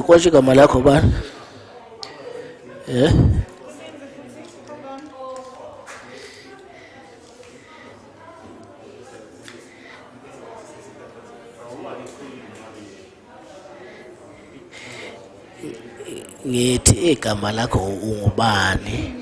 Kwathi igama lakho bani? Ngithi igama lakho ungubani?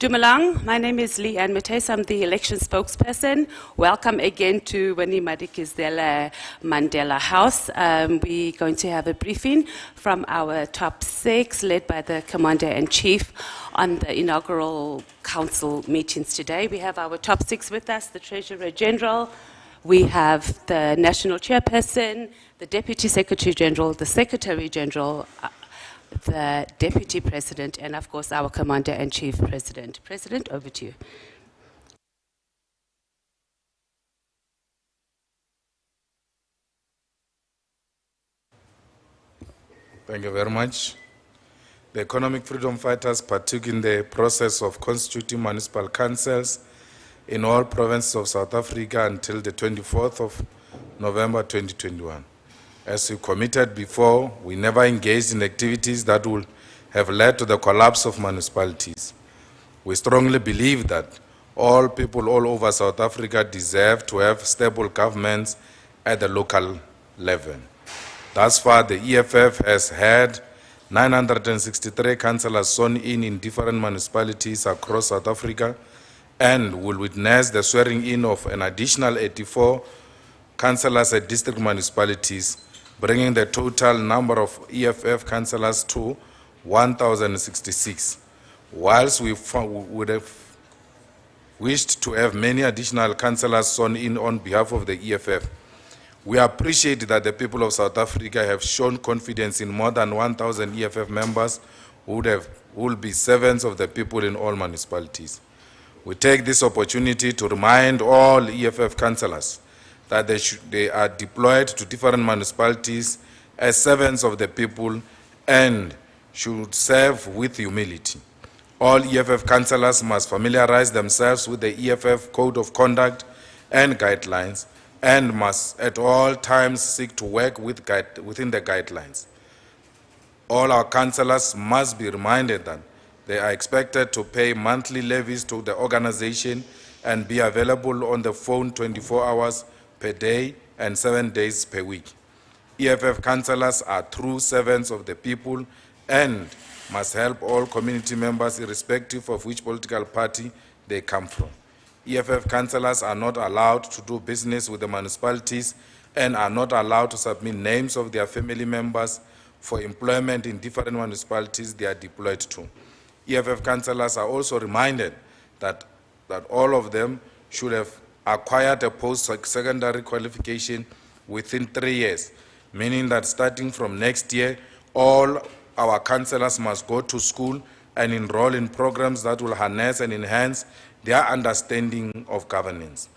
Dumelang, my name is Leanne Mates. I'm the election spokesperson. Welcome again to Winnie Madikizela Mandela House. We're going to have a briefing from our top six, led by the Commander-in-Chief, on the inaugural council meetings today. We have our top six with us, the Treasurer General, we have the National Chairperson, the Deputy Secretary General, the Secretary General, the Deputy President, and of course our Commander-in-Chief President. President, over to you. Thank you very much. The economic freedom fighters partook in the process of constituting municipal councils in all provinces of South Africa until the 24th of November 2021. As we committed before, we never engaged in activities that would have led to the collapse of municipalities. We strongly believe that all people all over South Africa deserve to have stable governments at the local level. Thus far, the EFF has had 963 councillors sworn in different municipalities across South Africa and will witness the swearing in of an additional 84 councillors at district municipalities, bringing the total number of EFF councillors to 1,066. Whilst we would have wished to have many additional councillors sworn in on behalf of the EFF, we appreciate that the people of South Africa have shown confidence in more than 1,000 EFF members who will be servants of the people in all municipalities. We take this opportunity to remind all EFF councillors that they are deployed to different municipalities as servants of the people and should serve with humility. All EFF councillors must familiarize themselves with the EFF Code of Conduct and Guidelines and must at all times seek to work within the guidelines. All our councillors must be reminded that they are expected to pay monthly levies to the organization and be available on the phone 24 hours per day and 7 days per week. EFF councillors are true servants of the people and must help all community members irrespective of which political party they come from. EFF councillors are not allowed to do business with the municipalities and are not allowed to submit names of their family members for employment in different municipalities they are deployed to. EFF councillors are also reminded that all of them should have acquired a post-secondary qualification within 3 years, meaning that starting from next year, all our councillors must go to school and enroll in programs that will harness and enhance their understanding of governance.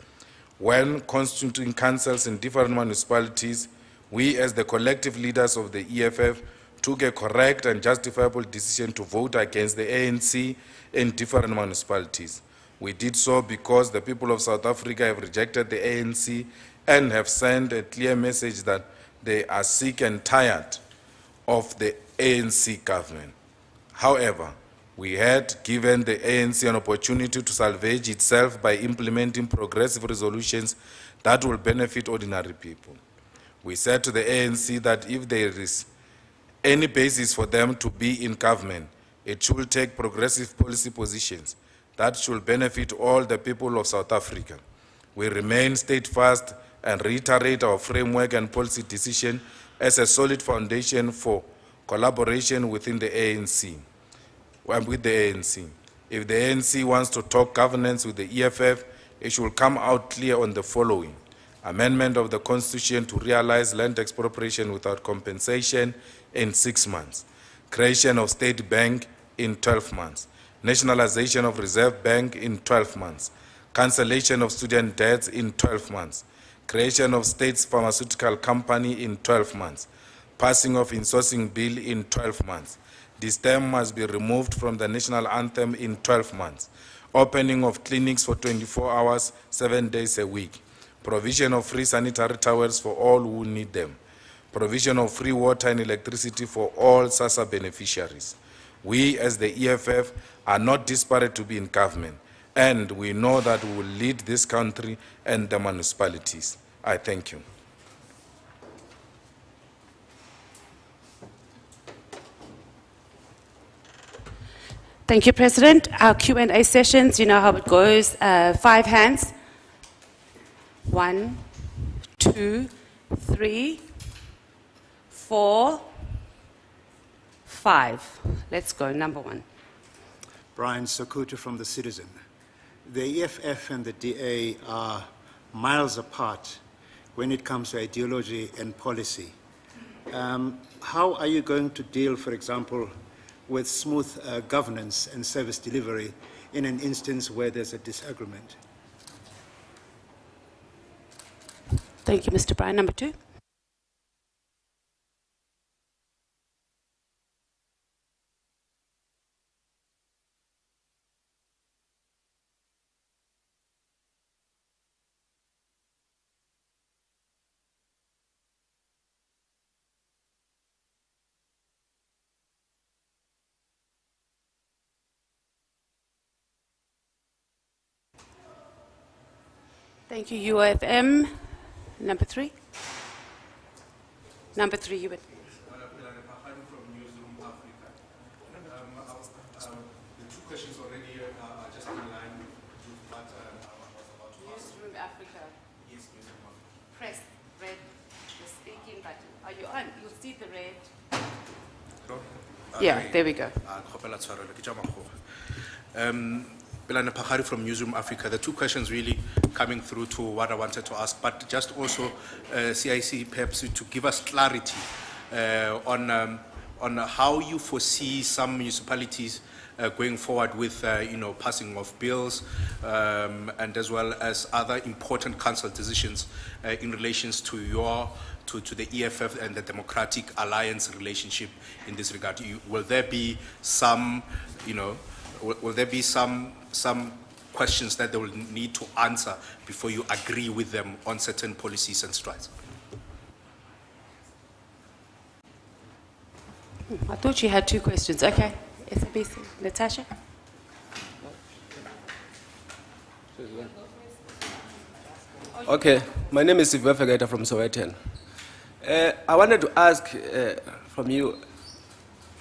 When constituting councils in different municipalities, we as the collective leaders of the EFF took a correct and justifiable decision to vote against the ANC in different municipalities. We did so because the people of South Africa have rejected the ANC and have sent a clear message that they are sick and tired of the ANC government. However, we had given the ANC an opportunity to salvage itself by implementing progressive resolutions that will benefit ordinary people. We said to the ANC that if there is any basis for them to be in government, it should take progressive policy positions that should benefit all the people of South Africa. We remain steadfast and reiterate our framework and policy decision as a solid foundation for collaboration within the ANC. With the ANC. If the ANC wants to talk governance with the EFF, it should come out clear on the following: amendment of the Constitution to realize land expropriation without compensation in 6 months, creation of State Bank in 12 months, nationalization of Reserve Bank in 12 months, cancellation of student debts in 12 months, creation of State's Pharmaceutical Company in 12 months, passing of insourcing bill in 12 months. This term must be removed from the national anthem in 12 months. Opening of clinics for 24 hours, 7 days a week. Provision of free sanitary towels for all who need them. Provision of free water and electricity for all SASSA beneficiaries. We as the EFF are not desperate to be in government, and we know that we will lead this country and the municipalities. I thank you. Thank you, President. Our Q&A sessions, you know how it goes. 5 hands. 1, 2, 3, 4, 5. Let's go, number 1. Brian Sokutu from The Citizen. The EFF and the DA are miles apart when it comes to ideology and policy. How are you going to deal, for example, with smooth governance and service delivery in an instance where there's a disagreement? Thank you, Mr. Bryan. Number 2. Thank you, UFM. Number 3. Number 3, you would. The two questions already are just in line with what I was about to ask. Newsroom Africa. Yes, Newsroom Africa. Press red, the speaking button. Are you on? You'll see the red. Yeah, there we go. Belane Pakhari from Newsroom Africa. The two questions really coming through to what I wanted to ask, but just also CIC perhaps to give us clarity on how you foresee some municipalities going forward with passing of bills and as well as other important council decisions in relations to to the EFF and the Democratic Alliance relationship in this regard. Will there be some will there be some questions that they will need to answer before you agree with them on certain policies and strides? I thought you had two questions. Okay. SABC. Natasha? Okay, my name is Siva Fegeta from Sowetan. I wanted to ask from you,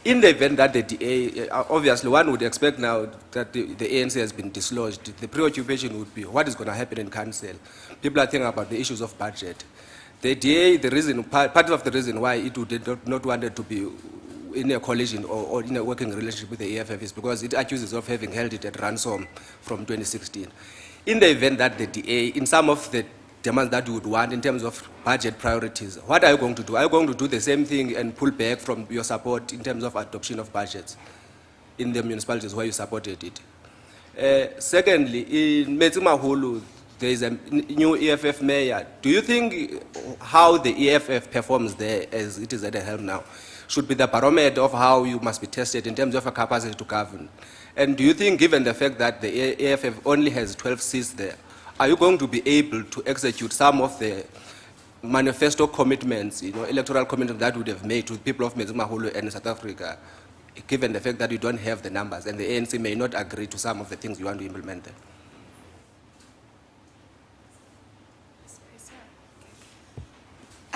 in the event that the DA, obviously one would expect now that the ANC has been dislodged, the preoccupation would be what is going to happen in council. People are thinking about the issues of budget. The DA, the reason, part of the reason why it would not wanted to be in a coalition or in a working relationship with the EFF is because it accuses of having held it at ransom from 2016. In the event that the DA, in some of the demands that you would want in terms of budget priorities, what are you going to do? Are you going to do the same thing and pull back from your support in terms of adoption of budgets in the municipalities where you supported it? Secondly, in Metsimahulu, there is a new EFF mayor. Do you think how the EFF performs there as it is at the helm now should be the barometer of how you must be tested in terms of a capacity to govern? And do you think, given the fact that the EFF only has 12 seats there, are you going to be able to execute some of the manifesto commitments, electoral commitments that would have made to the people of Metsimahulu and South Africa, given the fact that you don't have the numbers and the ANC may not agree to some of the things you want to implement there?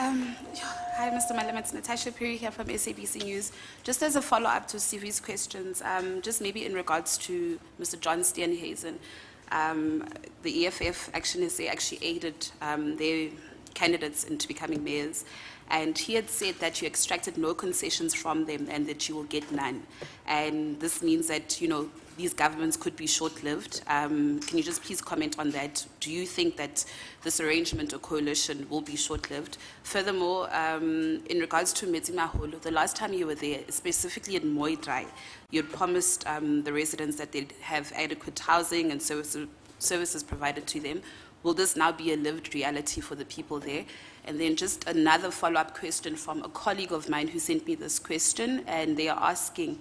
Hi, Mr. Malam, it's Natasha Perry here from SABC News. Just as a follow-up to Sivi's questions, just maybe in regards to Mr. John Steenhuisen, the EFF Action SA actually aided their candidates into becoming mayors, and he had said that you extracted no concessions from them and that you will get none. And this means that, these governments could be short-lived. Can you just please comment on that? Do you think that this arrangement or coalition will be short-lived? Furthermore, in regards to Metsimaholo, the last time you were there, specifically in Moidrai, you had promised the residents that they'd have adequate housing and services provided to them. Will this now be a lived reality for the people there? And then just another follow-up question from a colleague of mine who sent me this question, and they are asking,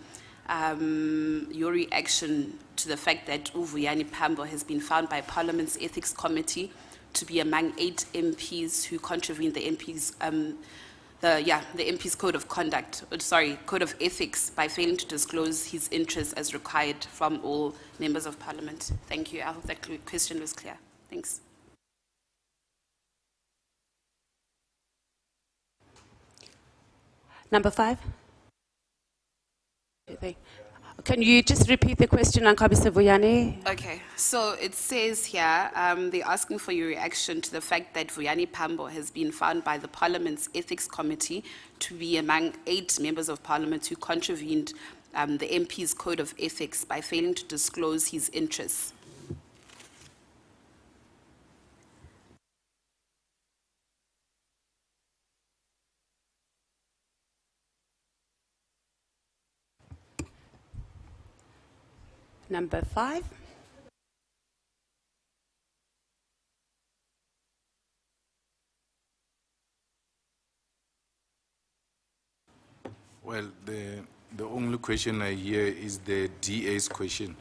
your reaction to the fact that Uvuyani Pambo has been found by Parliament's Ethics Committee to be among 8 MPs who contravened the MP's code of conduct, code of ethics, by failing to disclose his interests as required from all members of Parliament. Thank you. I hope that question was clear. Thanks. Number 5. Can you just repeat the question, Ankabisa Vuyani? Okay, so it says here, they're asking for your reaction to the fact that Vuyani Pambo has been found by the Parliament's Ethics Committee to be among 8 members of Parliament who contravened the MP's code of ethics by failing to disclose his interests. Number 5. Well, the only question I hear is the DA's question.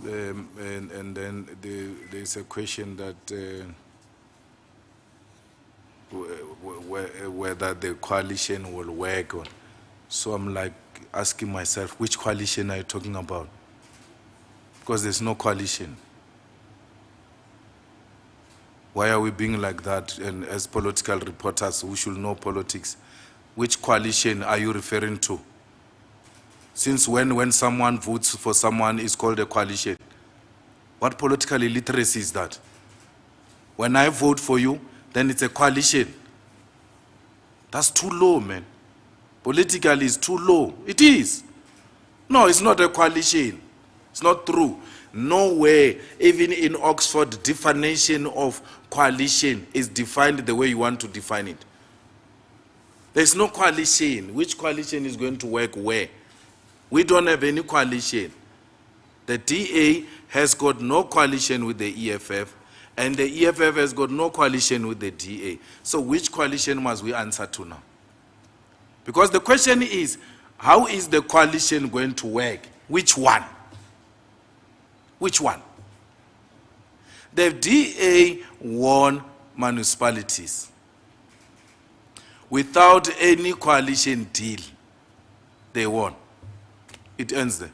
And then there's a question that whether the coalition will work on. So I'm like asking myself, which coalition are you talking about? Because there's no coalition. Why are we being like that? And as political reporters who should know politics, which coalition are you referring to? Since when someone votes for someone is called a coalition? What political illiteracy is that? When I vote for you, then it's a coalition. That's too low, man. Politically, it's too low. It is. No, it's not a coalition. It's not true. Nowhere, even in Oxford, definition of coalition is defined the way you want to define it. There's no coalition. Which coalition is going to work where? We don't have any coalition. The DA has got no coalition with the EFF, and the EFF has got no coalition with the DA. So which coalition must we answer to now? Because the question is, how is the coalition going to work Which one? Which one? The DA won municipalities without any coalition deal. They won. It ends there.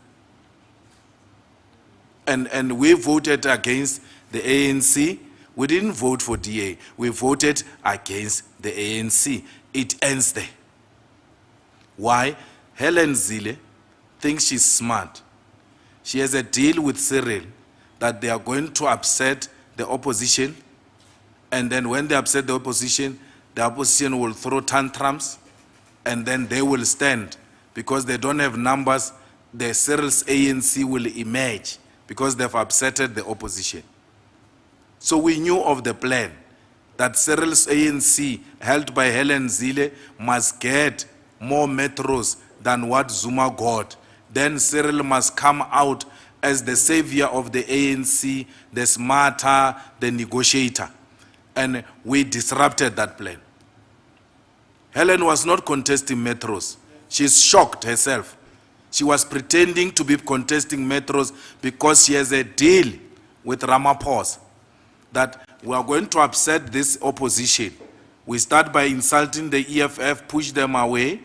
And we voted against the ANC. We didn't vote for DA. We voted against the ANC. It ends there. Why? Helen Zille thinks she's smart. She has a deal with Cyril that they are going to upset the opposition, and then when they upset the opposition will throw tantrums, and then they will stand. Because they don't have numbers, the Cyril's ANC will emerge because they've upsetted the opposition. So we knew of the plan that Cyril's ANC, held by Helen Zille, must get more metros than what Zuma got. Then Cyril must come out as the savior of the ANC, the smarter, the negotiator. And we disrupted that plan. Helen was not contesting metros. She's shocked herself. She was pretending to be contesting metros because she has a deal with Ramaphosa that we are going to upset this opposition. We start by insulting the EFF, push them away,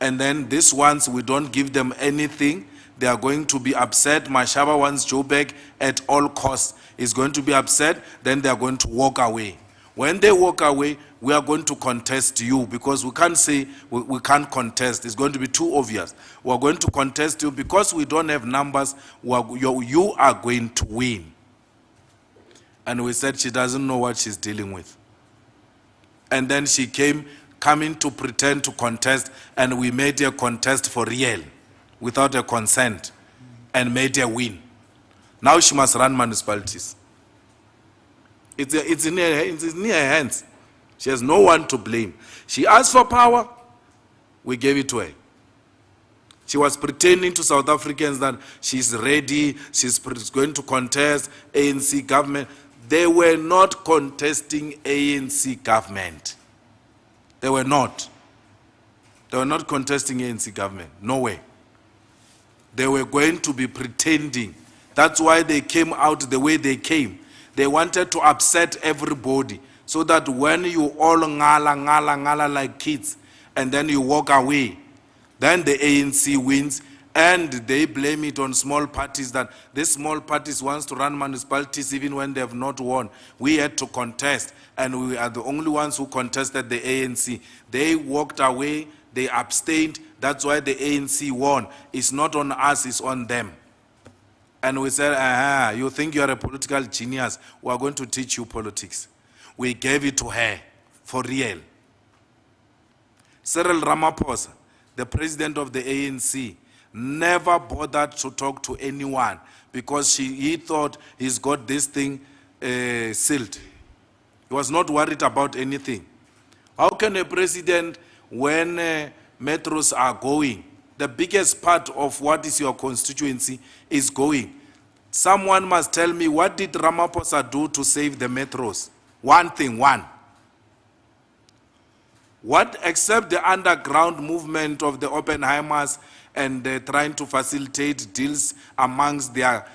and then these ones, we don't give them anything. They are going to be upset. Mashaba wants Joburg at all costs. Is going to be upset, then they are going to walk away. When they walk away, we are going to contest you because we can't say we can't contest. It's going to be too obvious. We are going to contest you because we don't have numbers. You are going to win. And we said she doesn't know what she's dealing with. And then she coming to pretend to contest, and we made her contest for real, without a consent, and made her win. Now she must run municipalities. It's in her hands. She has no one to blame. She asked for power, we gave it to her. She was pretending to South Africans that she's ready, she's going to contest ANC government. They were not contesting ANC government. They were not. They were not contesting ANC government. No way. They were going to be pretending. That's why they came out the way they came. They wanted to upset everybody so that when you all ngala like kids and then you walk away, then the ANC wins, and they blame it on small parties that these small parties wants to run municipalities even when they have not won. We had to contest, and we are the only ones who contested the ANC. They walked away, they abstained, that's why the ANC won. It's not on us, it's on them. And we said, you think you are a political genius, we are going to teach you politics. We gave it to her, for real. Cyril Ramaphosa, the president of the ANC, never bothered to talk to anyone because he thought he's got this thing sealed. He was not worried about anything. How can a president, when metros are going, the biggest part of what is your constituency is going? Someone must tell me, what did Ramaphosa do to save the metros? One thing. What, except the underground movement of the Oppenheimers and trying to facilitate deals amongst their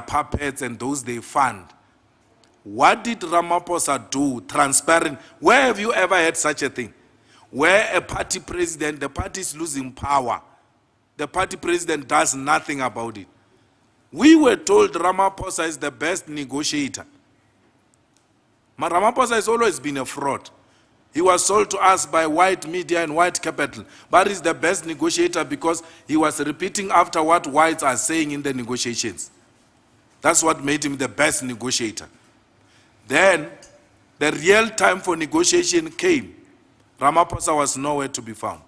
puppets and those they fund? What did Ramaphosa do? Transparent. Where have you ever had such a thing? Where a party president, the party is losing power, the party president does nothing about it. We were told Ramaphosa is the best negotiator. But Ramaphosa has always been a fraud. He was sold to us by white media and white capital. But he's the best negotiator because he was repeating after what whites are saying in the negotiations. That's what made him the best negotiator. Then, the real time for negotiation came. Ramaphosa was nowhere to be found.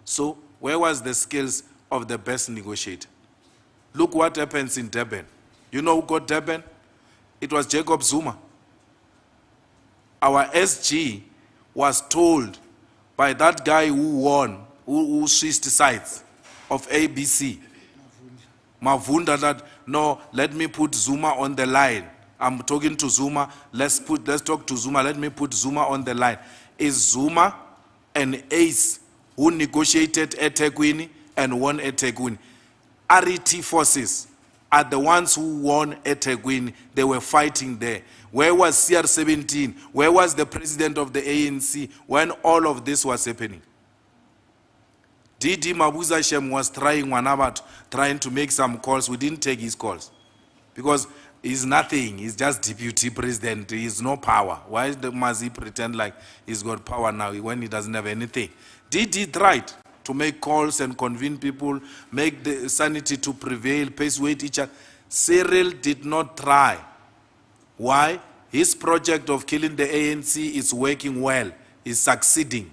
So, where was the skills of the best negotiator? Look what happens in Durban. You know who got Durban? It was Jacob Zuma. Our SG was told by that guy who won, who switched sides of ABC, Mavunda, that no, let me put Zuma on the line. I'm talking to Zuma, let's talk to Zuma, let me put Zuma on the line. Is Zuma an ace who negotiated at eThekwini and won at eThekwini? RET forces are the ones who won eThekwini. They were fighting there. Where was CR17? Where was the president of the ANC when all of this was happening? DD Mabuza Shem was trying to make some calls. We didn't take his calls because he's nothing. He's just deputy president. He has no power. Why must he pretend like he's got power now when he doesn't have anything? DD tried to make calls and convene people, make the sanity to prevail, persuade each other. Cyril did not try. Why? His project of killing the ANC is working well, is succeeding.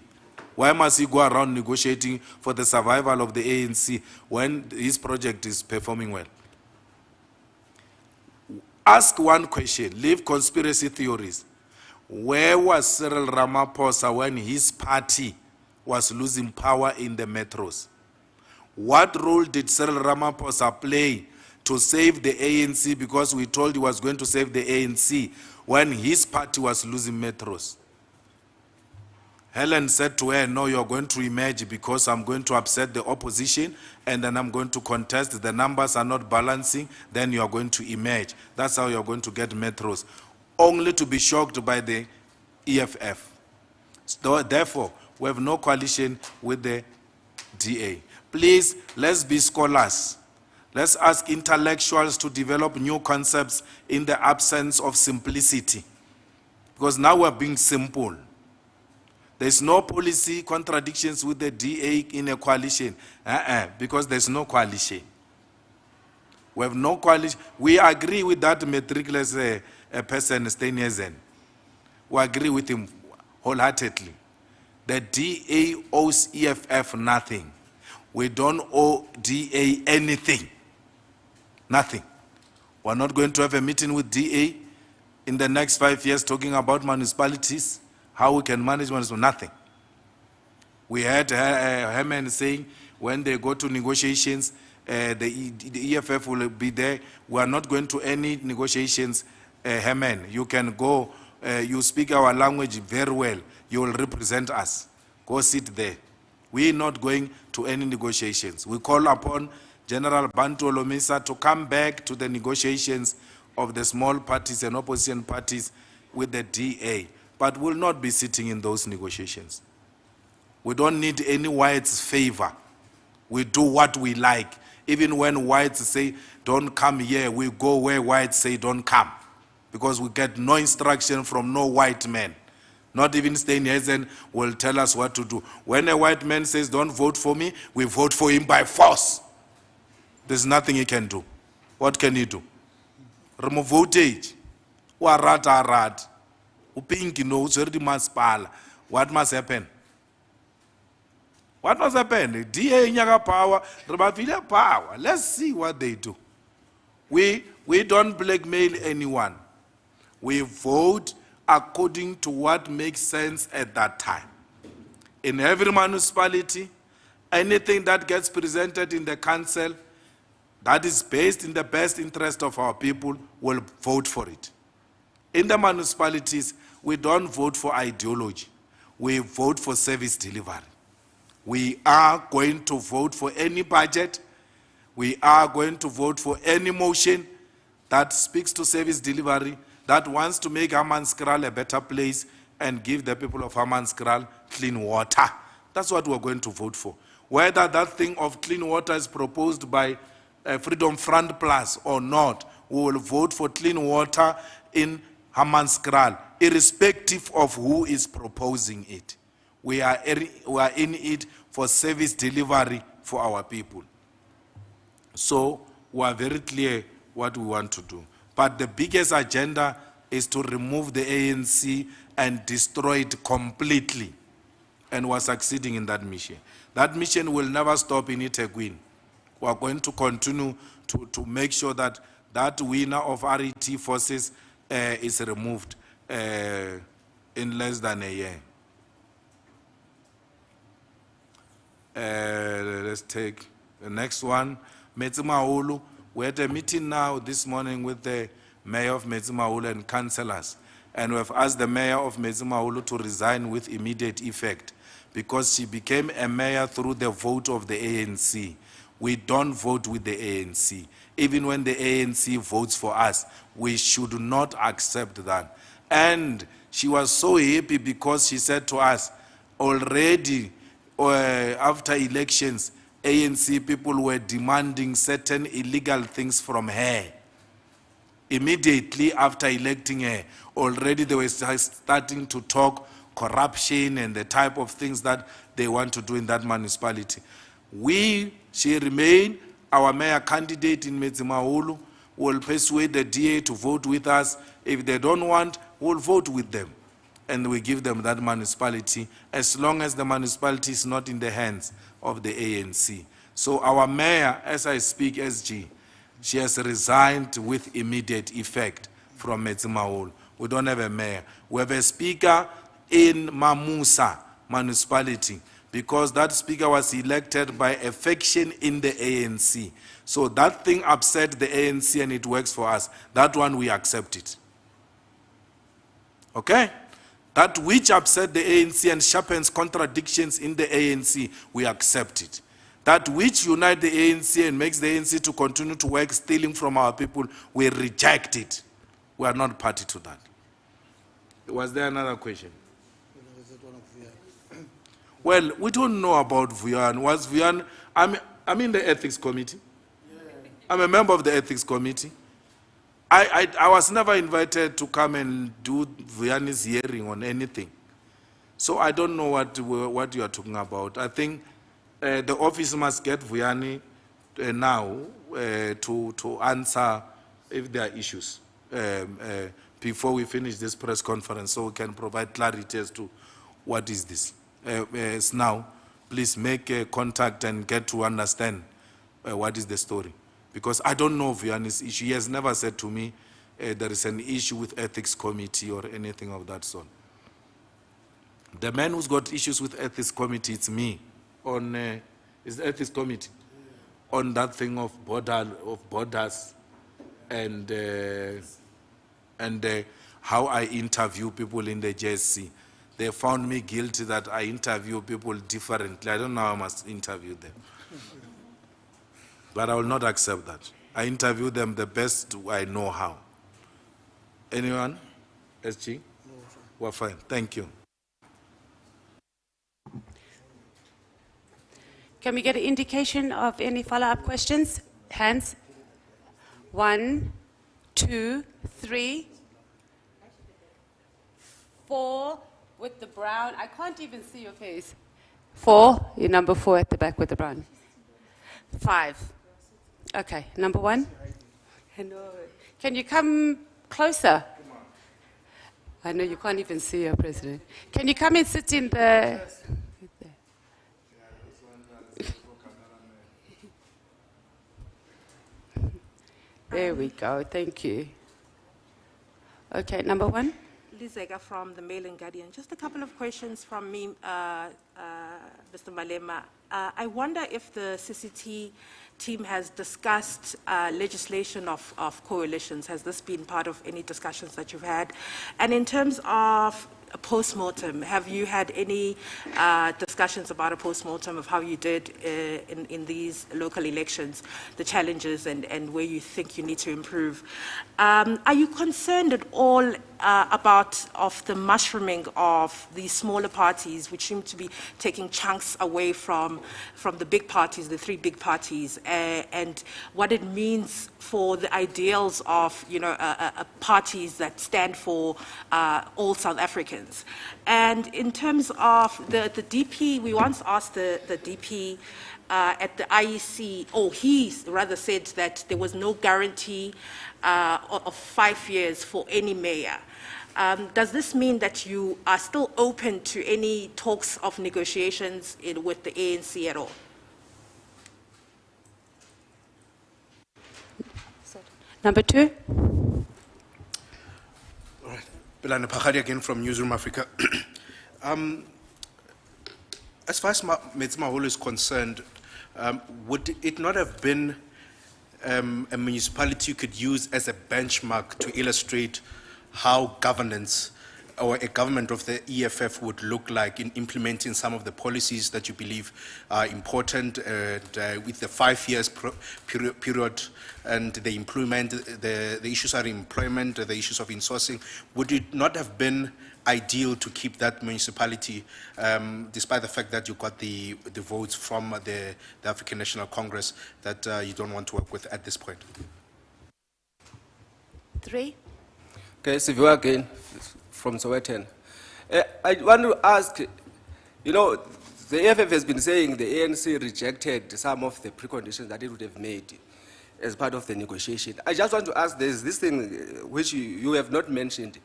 Why must he go around negotiating for the survival of the ANC when his project is performing well? Ask one question, leave conspiracy theories. Where was Cyril Ramaphosa when his party was losing power in the metros? What role did Cyril Ramaphosa play to save the ANC, because we told he was going to save the ANC when his party was losing metros? Helen said to her, no, you're going to emerge because I'm going to upset the opposition and then I'm going to contest. The numbers are not balancing, then you're going to emerge. That's how you're going to get metros. Only to be shocked by the EFF. So therefore, we have no coalition with the DA. Please, let's be scholars. Let's ask intellectuals to develop new concepts in the absence of simplicity. Because now we're being simple. There's no policy contradictions with the DA in a coalition. Because there's no coalition. We have no coalition. We agree with that meticulous person, Steinesen. We agree with him wholeheartedly. The DA owes EFF nothing. We don't owe DA anything. Nothing. We're not going to have a meeting with DA in the next 5 years talking about municipalities, how we can manage municipalities, nothing. We heard Herman saying when they go to negotiations, the EFF will be there. We are not going to any negotiations, Herman. You can go, you speak our language very well. You will represent us. Go sit there. We are not going to any negotiations. We call upon General Bantu Olomisa to come back to the negotiations of the small parties and opposition parties with the DA, but will not be sitting in those negotiations. We don't need any whites' favor. We do what we like. Even when whites say, don't come here, we go where whites say, don't come. Because we get no instruction from no white man. Not even Steinesen will tell us what to do. When a white man says, don't vote for me, we vote for him by force. There's nothing he can do. What can he do? Remove voltage. Rat. Upinki knows where the maspala. What must happen? What must happen? DA nyaga power, Rebavila power. Let's see what they do. We don't blackmail anyone. We vote according to what makes sense at that time. In every municipality, anything that gets presented in the council that is based in the best interest of our people will vote for it. In the municipalities, we don't vote for ideology. We vote for service delivery. We are going to vote for any budget. We are going to vote for any motion that speaks to service delivery, that wants to make Hammanskraal a better place and give the people of Hammanskraal clean water. That's what we're going to vote for. Whether that thing of clean water is proposed by Freedom Front Plus or not, we will vote for clean water in Hammanskraal, irrespective of who is proposing it. We are in it for service delivery for our people. So we are very clear what we want to do. But the biggest agenda is to remove the ANC and destroy it completely. And we're succeeding in that mission. That mission will never stop in eThekwini. We are going to continue to make sure that that winner of RET forces is removed in less than a year. Let's take the next one. Metsimaholo. We had a meeting now this morning with the mayor of Metsimaholo and councillors. And we have asked the mayor of Metsimaholo to resign with immediate effect because she became a mayor through the vote of the ANC. we don't vote with the ANC. Even when the ANC votes for us, we should not accept that. And she was so happy because she said to us, already after elections, ANC people were demanding certain illegal things from her. Immediately after electing her, already they were starting to talk corruption and the type of things that they want to do in that municipality. She remained our mayor candidate in Metsimaholo. We'll persuade the DA to vote with us. If they don't want, we'll vote with them. And we give them that municipality as long as the municipality is not in the hands of the ANC. So our mayor, as I speak, SG, she has resigned with immediate effect from Metsimaholo. We don't have a mayor. We have a speaker in Mamusa municipality because that speaker was elected by a faction in the ANC. So that thing upset the ANC and it works for us. That one we accept it. Okay? That which upset the ANC and sharpens contradictions in the ANC, we accept it. That which unites the ANC and makes the ANC to continue to work stealing from our people, we reject it. We are not party to that. Was there another question? Well, we don't know about Vuyan. Was Vuyan, I'm in the ethics committee. I'm a member of the ethics committee. I was never invited to come and do Vuyan's hearing on anything. So I don't know what you are talking about. I think the office must get Vuyani now to answer if there are issues before we finish this press conference, so we can provide clarity as to what is this. Now, please make contact and get to understand what is the story. Because I don't know Vuyani's issue. He has never said to me there is an issue with ethics committee or anything of that sort. The man who's got issues with ethics committee, it's me. On is the ethics committee on that thing of borders and how I interview people in the JSC. They found me guilty that I interview people differently. I don't know how I must interview them. But I will not accept that. I interview them the best I know how. Anyone? SG? No, we're fine. Thank you. Can we get an indication of any follow-up questions? Hands. 1, 2, 3, 4 with the brown. I can't even see your face. 4, you're number 4 at the back with the brown. 5. Okay, number 1. Hello. Can you come closer? I know you can't even see your president. Can you come and sit in the... There we go, thank you. Okay, number 1. Lizega from the Mail and Guardian. Just a couple of questions from me, Mr. Malema. I wonder if the CCT team has discussed legislation of coalitions. Has this been part of any discussions that you've had? And in terms of a post-mortem, have you had any discussions about a post-mortem of how you did in these local elections, the challenges and where you think you need to improve? Are you concerned at all about the mushrooming of these smaller parties, which seem to be taking chunks away from the big parties, the 3 big parties, and what it means for the ideals of parties that stand for all South Africans? And in terms of the DP, we once asked the DP at the IEC, or he rather said that there was no guarantee of 5 years for any mayor. Does this mean that you are still open to any talks of negotiations with the ANC at all? Number 2. All right. Belane Phakadi again from Newsroom Africa. As far as Metsimaholo is concerned, would it not have been a municipality you could use as a benchmark to illustrate how governance or a government of the EFF would look like in implementing some of the policies that you believe are important with the 5 years period and the employment, the issues are employment, the issues of insourcing. Would it not have been ideal to keep that municipality, despite the fact that you got the votes from the African National Congress that you don't want to work with at this point? 3. Okay, Sivyo again from Sowetan. I want to ask, you know, the EFF has been saying the ANC rejected some of the preconditions that it would have made as part of the negotiation. I just want to ask, there's this thing which you have not mentioned.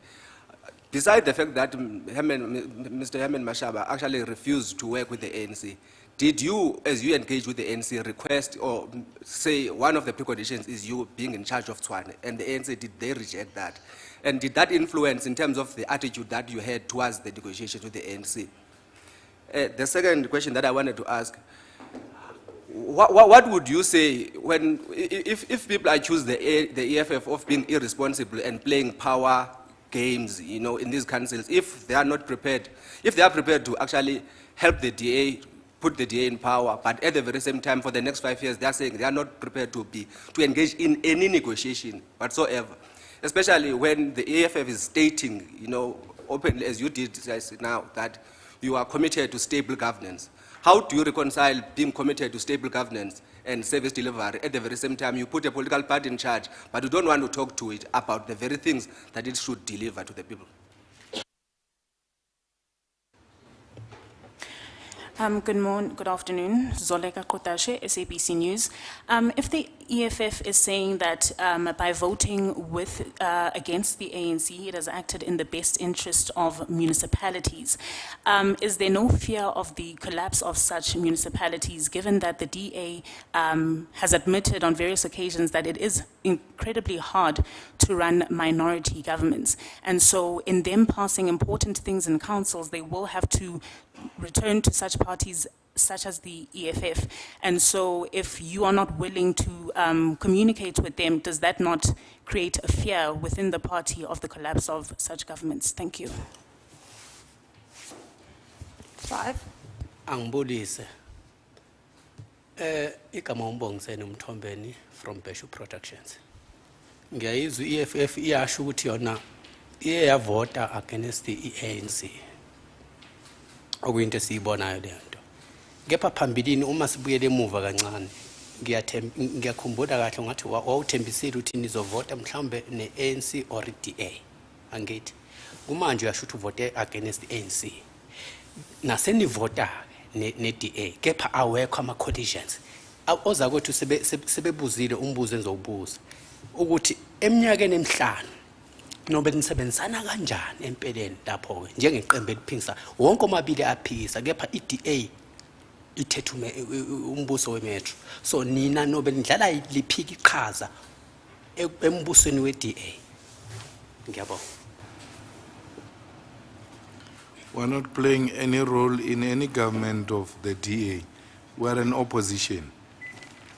Besides the fact that Mr. Herman Mashaba actually refused to work with the ANC, did you, as you engage with the ANC, request or say one of the preconditions is you being in charge of Tswane, and the ANC, did they reject that? And did that influence in terms of the attitude that you had towards the negotiations with the ANC? The second question that I wanted to ask, what would you say when, if people accuse the EFF of being irresponsible and playing power games, you know, in these councils, if they are not prepared, if they are prepared to actually help the DA, put the DA in power, but at the very same time, for the next 5 years, they are saying they are not prepared to engage in any negotiation whatsoever, especially when the EFF is stating, you know, openly, as you did now, that you are committed to stable governance. How do you reconcile being committed to stable governance and service delivery at the very same time you put a political party in charge, but you don't want to talk to it about the very things that it should deliver to the people? Good morning, good afternoon. Zoleka Kotashe, SABC News. If the EFF is saying that by voting against the ANC, it has acted in the best interest of municipalities, is there no fear of the collapse of such municipalities, given that the DA has admitted on various occasions that it is incredibly hard to run minority governments? And so in them passing important things in councils, they will have to return to such parties such as the EFF. And so if you are not willing to communicate with them, does that not create a fear within the party of the collapse of such governments? Thank you. 5. Angibulise. Igama umbongiseni umthombeni from Beshu Productions. Ngiyayizwa EFF iyasho ukuthi yona iye yavota against the ANC. Okuyinto esiyibonayo le nto. Kepha phambilini uma sibuyele emuva kancane, ngiyakhumbula kahle ngathi wawuthembisile ukuthi nizovota mhlawumbe ne-ANC or DA. Angithi kumanje uyasho ukuthi uvote against the ANC. Nasenivota ne-DA, kepha awekho ama-collisions. Oza kwethu sebebuzile umbuzo engizowubuza ukuthi eminyakeni emihlanu nobe nisebenzisana kanjani empeleni lapho ke njengeqembu eliphikisa wonke omabili aphikisa, kepha i-DA ithethe umbuso wemetro. So nina nobe nidlala liphika iqhaza embusweni we-DA. Ngiyabonga. We're not playing any role in any government of the DA. We're an opposition.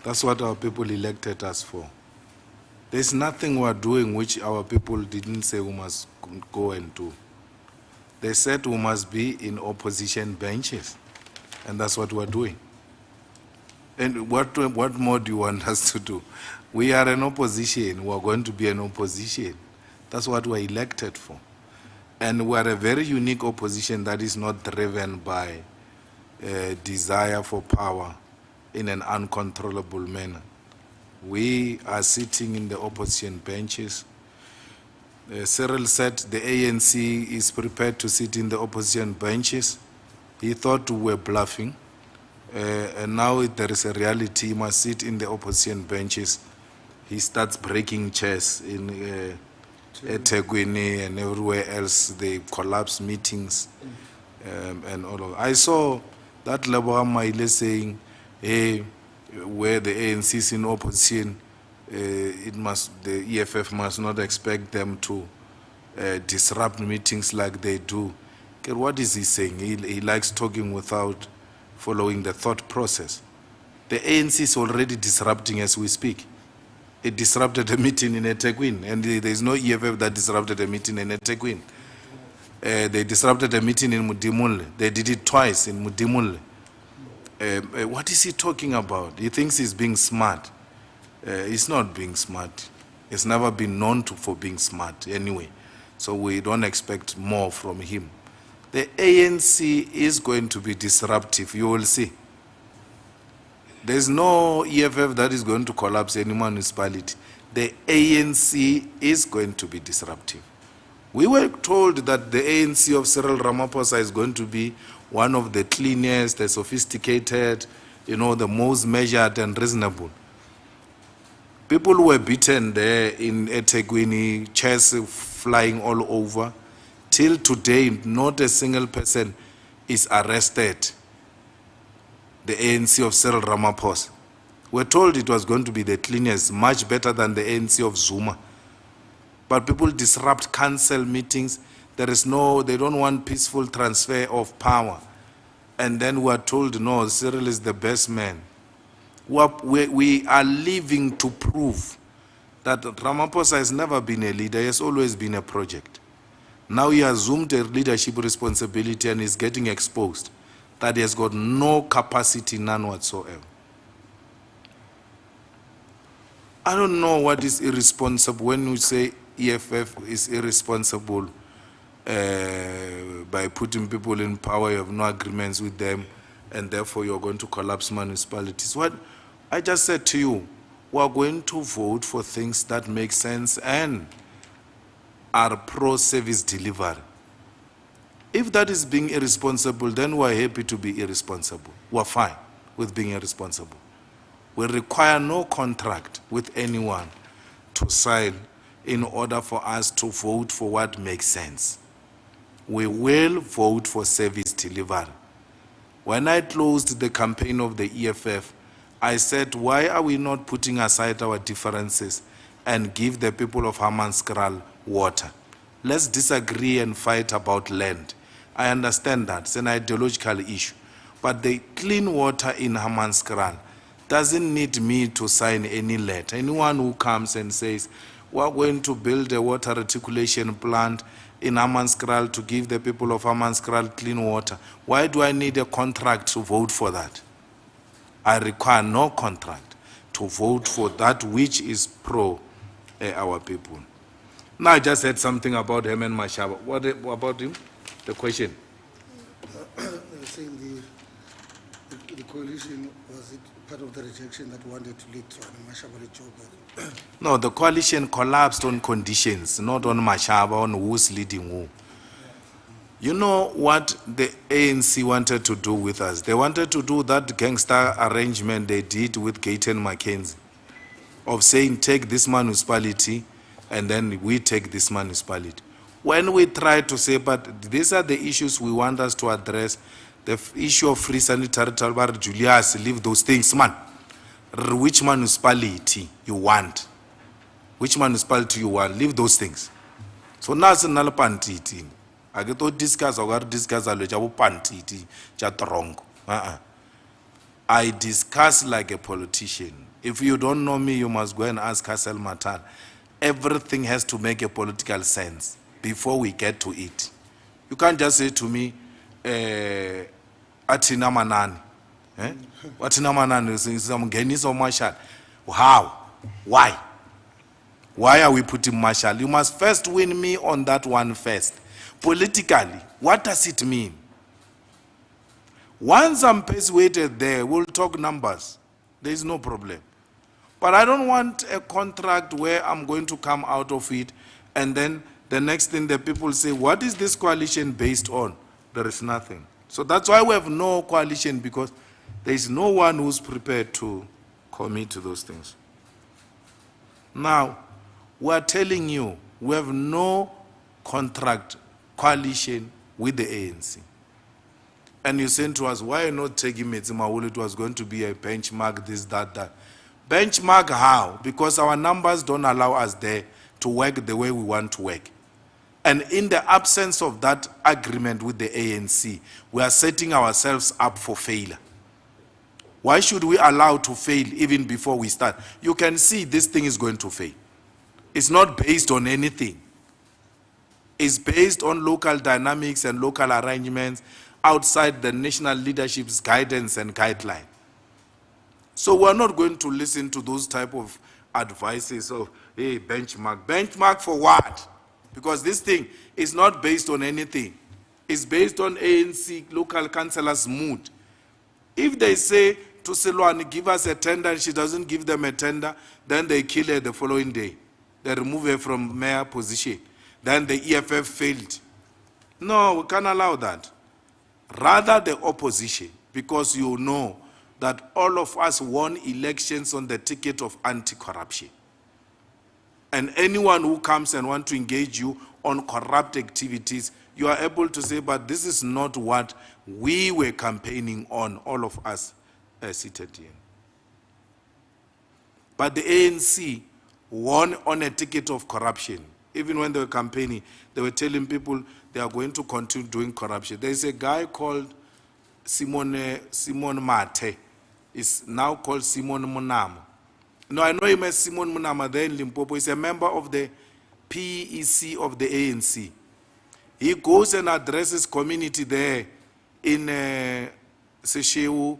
That's what our people elected us for. There's nothing we're doing which our people didn't say we must go and do. They said we must be in opposition benches, and that's what we're doing. And what more do you want us to do? We are an opposition. We're going to be an opposition. That's what we're elected for. And we're a very unique opposition that is not driven by a desire for power in an uncontrollable manner. We are sitting in the opposition benches. Cyril said the ANC is prepared to sit in the opposition benches. He thought we were bluffing. And now there is a reality, he must sit in the opposition benches. He starts breaking chairs in eThekwini and everywhere else. They collapse meetings and all of. I saw that Leboha Maile saying, hey, where the ANC is in opposition, the EFF must not expect them to disrupt meetings like they do. Okay, what is he saying? He likes talking without following the thought process. The ANC is already disrupting as we speak. It disrupted a meeting in eThekwini, and there is no EFF that disrupted a meeting in eThekwini. They disrupted a meeting in Mudimule. They did it twice in Mudimule. What is he talking about? He thinks he's being smart. He's not being smart. He's never been known for being smart anyway. So we don't expect more from him. The ANC is going to be disruptive, you will see. There's no EFF that is going to collapse any municipality. The ANC is going to be disruptive. We were told that the ANC of Cyril Ramaphosa is going to be one of the cleanest, the sophisticated, the most measured and reasonable. People were beaten there in eThekwini, chairs flying all over. Till today, not a single person is arrested. The ANC of Cyril Ramaphosa. We're told it was going to be the cleanest, much better than the ANC of Zuma. But people disrupt council meetings. They don't want peaceful transfer of power. And then we're told, no, Cyril is the best man. We are living to prove that Ramaphosa has never been a leader, he has always been a project. Now he has assumed a leadership responsibility and is getting exposed that he has got no capacity, none whatsoever. I don't know what is irresponsible when you say EFF is irresponsible by putting people in power, you have no agreements with them, and therefore you're going to collapse municipalities. What I just said to you, we're going to vote for things that make sense and are pro-service delivery. If that is being irresponsible, then we're happy to be irresponsible. We're fine with being irresponsible. We require no contract with anyone to sign in order for us to vote for what makes sense. We will vote for service delivery. When I closed the campaign of the EFF, I said, why are we not putting aside our differences and give the people of Hammanskraal water? Let's disagree and fight about land. I understand that, it's an ideological issue. But the clean water in Hammanskraal doesn't need me to sign any letter. Anyone who comes and says, we're going to build a water reticulation plant in Hammanskraal to give the people of Hammanskraal clean water, why do I need a contract to vote for that? I require no contract to vote for that which is pro our people. Now I just said something about Herman Mashaba. What about him? The question. Saying the coalition, was it part of the rejection that wanted to lead to an Mashaba job? No, the coalition collapsed on conditions, not on Mashaba, on who's leading who. You know what the ANC wanted to do with us? They wanted to do that gangster arrangement they did with Gayton Mackenzie of saying, take this municipality and then we take this municipality. When we try to say, but these are the issues we want us to address, the issue of free sanitary territory, Julius, leave those things, man. Which municipality you want? Which municipality you want? Leave those things. So now it's another pantiti. I get to discuss or discuss a little pantiti, wrong. I discuss like a politician. If you don't know me, you must go and ask Hassel Matan. Everything has to make a political sense before we get to it. You can't just say to me, Atina Manani. Atina Manani is some Genis or Marshall. How? Why? Why are we putting Marshall? You must first win me on that one first. Politically, what does it mean? Once I'm persuaded there, we'll talk numbers. There is no problem. But I don't want a contract where I'm going to come out of it and then the next thing the people say, what is this coalition based on? There is nothing. So that's why we have no coalition, because there is no one who's prepared to commit to those things. Now, we're telling you, we have no contract coalition with the ANC. And you saying to us, why are you not taking Metsimahulu? It was going to be a benchmark, this, that. Benchmark how? Because our numbers don't allow us there to work the way we want to work. And in the absence of that agreement with the ANC, we are setting ourselves up for failure. Why should we allow to fail even before we start? You can see this thing is going to fail. It's not based on anything. is based on local dynamics and local arrangements outside the national leadership's guidance and guideline. So we're not going to listen to those type of advices of, hey, benchmark. Benchmark for what? Because this thing is not based on anything. It's based on ANC local councillors' mood. If they say to Silwani, give us a tender, and she doesn't give them a tender, then they kill her the following day. They remove her from mayor position. Then the EFF failed. No, we can't allow that. Rather the opposition, because you know that all of us won elections on the ticket of anti-corruption. And anyone who comes and wants to engage you on corrupt activities, you are able to say, but this is not what we were campaigning on, all of us seated here. But the ANC won on a ticket of corruption. Even when they were campaigning, they were telling people they are going to continue doing corruption. There is a guy called Simon Mate. Is now called Simon Munama. No, I know him as Simon Munama there in Limpopo. He's a member of the PEC of the ANC. He goes and addresses community there in Sesheu.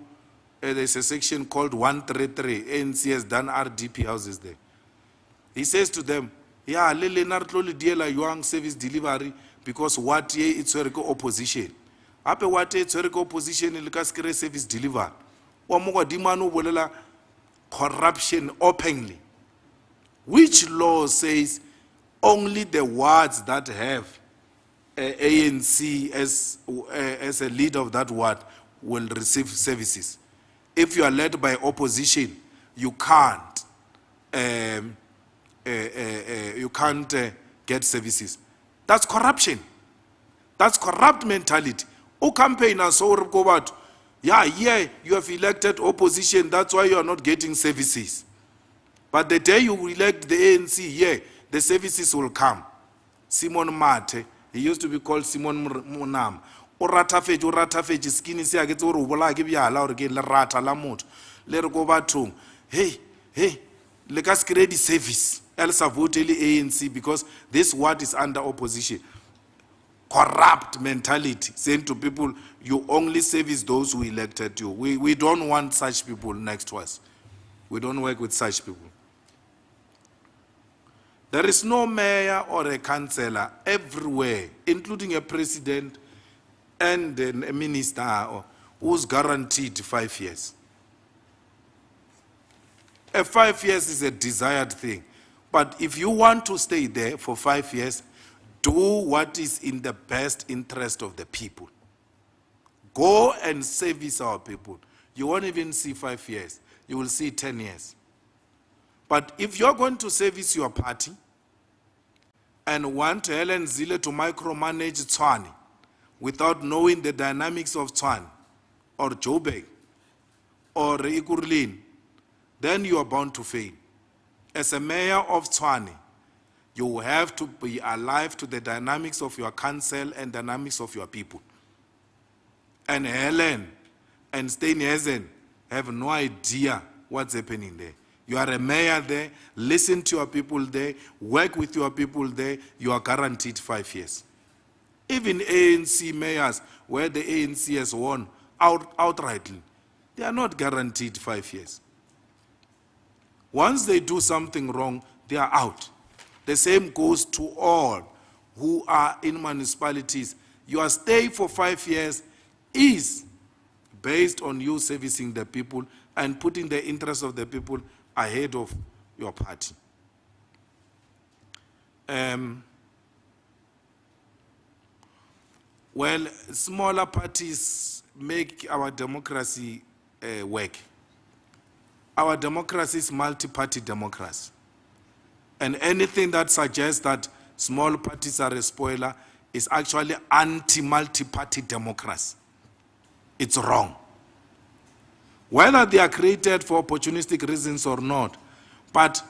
There's a section called 133. ANC has done RDP houses there. He says to them, yeah, lele nartloli diela young service delivery because what ye it's a opposition. Ape what it's a opposition in the service delivery. Corruption openly. Which law says only the wards that have ANC as a leader of that ward will receive services? If you are led by opposition, you can't get services. That's corruption. That's corrupt mentality. O campaigners so go about, yeah, you have elected opposition, that's why you are not getting services. But the day you elect the ANC, the services will come. Simon Mate, he used to be called Simon Munam. O ratafeji, skinny say, I get over like if you allow again, la rata la mot. Let go back to, hey, let us create the service. Else vote ANC because this word is under opposition. Corrupt mentality, saying to people, you only service those who elected you. We don't want such people next to us. We don't work with such people. There is no mayor or a councillor everywhere, including a president and a minister who's guaranteed 5 years. 5 years is a desired thing. But if you want to stay there for 5 years, do what is in the best interest of the people. Go and service our people. You won't even see 5 years. You will see 10 years. But if you're going to service your party and want Helen Zille to micromanage Tshwane without knowing the dynamics of Tshwane or Joburg or Ikurlin, then you are bound to fail. As a mayor of Tshwane, you have to be alive to the dynamics of your council and dynamics of your people. And Helen and Steenhuisen have no idea what's happening there. You are a mayor there, listen to your people there, work with your people there, you are guaranteed 5 years. Even ANC mayors, where the ANC has won outrightly, they are not guaranteed 5 years. Once they do something wrong, they are out. The same goes to all who are in municipalities. Your stay for 5 years is based on you servicing the people and putting the interests of the people ahead of your party. Well, smaller parties make our democracy work. Our democracy is multi-party democracy. And anything that suggests that small parties are a spoiler is actually anti-multi-party democracy. It's wrong. Whether they are created for opportunistic reasons or not, but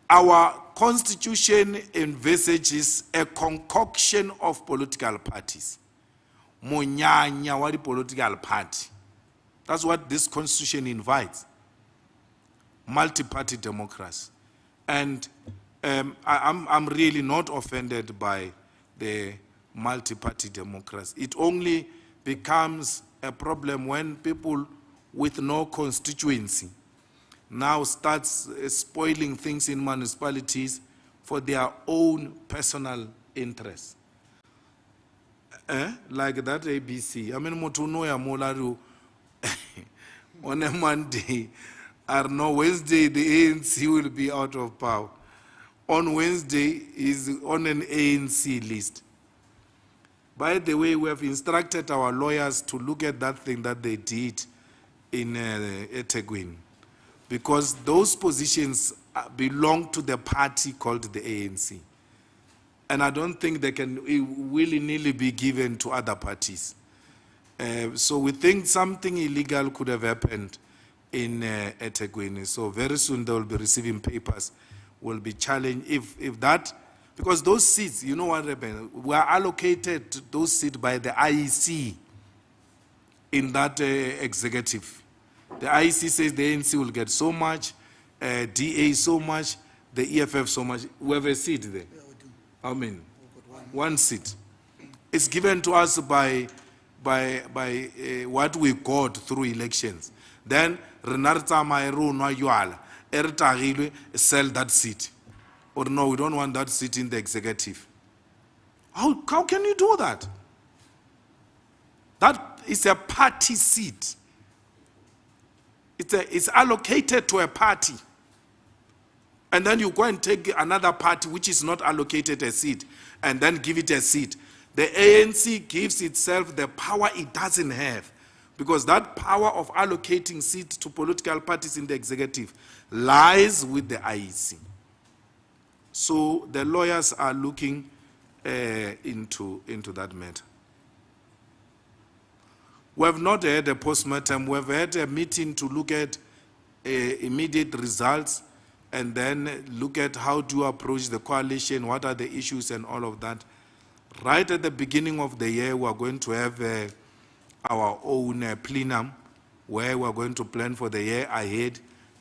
our constitution envisages a concoction of political parties. Monyanya wa di political party. That's what this constitution invites. Multi-party democracy. And I'm really not offended by the multi-party democracy. It only becomes a problem when people with no constituency now starts spoiling things in municipalities for their own personal interests. Like that ABC. I mean, Motunoya Molaru on a Monday, or no Wednesday, the ANC will be out of power. On Wednesday is on an ANC list. By the way, we have instructed our lawyers to look at that thing that they did in eThekwini, because those positions belong to the party called the ANC. And I don't think they can willy-nilly be given to other parties. So we think something illegal could have happened in eThekwini. So very soon they will be receiving papers, will be challenged. If that, because those seats, you know what happened? Were allocated those seats by the IEC in that executive. The IEC says the ANC will get so much, DA so much, the EFF so much. We have a seat there. I mean, one seat. It's given to us by what we got through elections. Then Renata Mairo no yuala, sell that seat. Or no, we don't want that seat in the executive. How can you do that? That is a party seat. It's allocated to a party. And then you go and take another party which is not allocated a seat and then give it a seat. The ANC gives itself the power it doesn't have, because that power of allocating seats to political parties in the executive lies with the IEC. So the lawyers are looking into that matter. We have not had a postmortem. We have had a meeting to look at immediate results and then look at how to approach the coalition, what are the issues and all of that. Right at the beginning of the year, we are going to have our own plenum where we are going to plan for the year ahead,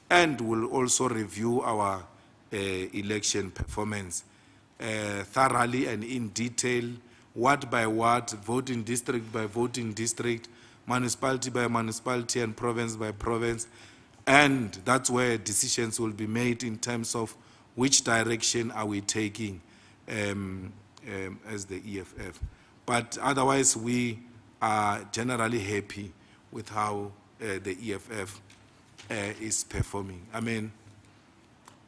and we'll also review our election performance thoroughly and in detail, ward by ward, voting district by voting district, municipality by municipality, and province by province. And that's where decisions will be made in terms of which direction are we taking as the EFF. But otherwise, we are generally happy with how the EFF is performing. I mean,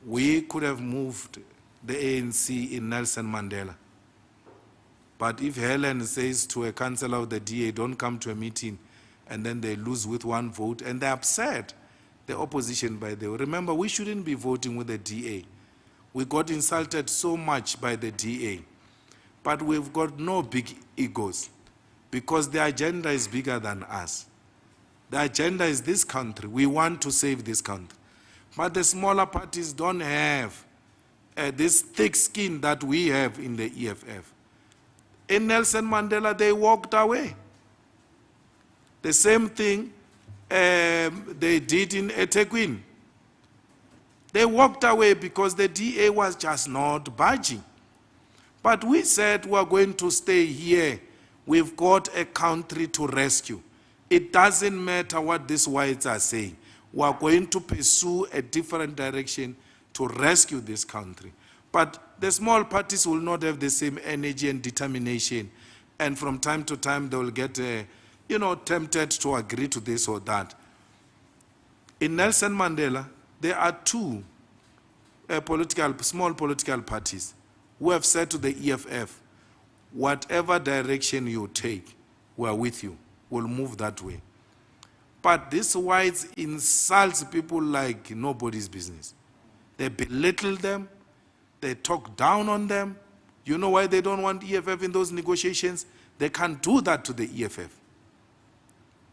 we could have moved the ANC in Nelson Mandela. But if Helen says to a councillor of the DA, don't come to a meeting, and then they lose with one vote, and they're upset, the opposition, by the way. Remember, we shouldn't be voting with the DA. We got insulted so much by the DA. But we've got no big egos, because the agenda is bigger than us. The agenda is this country. We want to save this country. But the smaller parties don't have this thick skin that we have in the EFF. In Nelson Mandela, they walked away. The same thing they did in eThekwini. They walked away because the DA was just not budging. But we said we're going to stay here. We've got a country to rescue. It doesn't matter what these whites are saying. We're going to pursue a different direction to rescue this country. But the small parties will not have the same energy and determination. And from time to time, they will get tempted to agree to this or that. In Nelson Mandela, there are two small political parties who have said to the EFF, whatever direction you take, we're with you. We'll move that way. But these whites insult people like nobody's business. They belittle them. They talk down on them. You know why they don't want EFF in those negotiations? They can't do that to the EFF.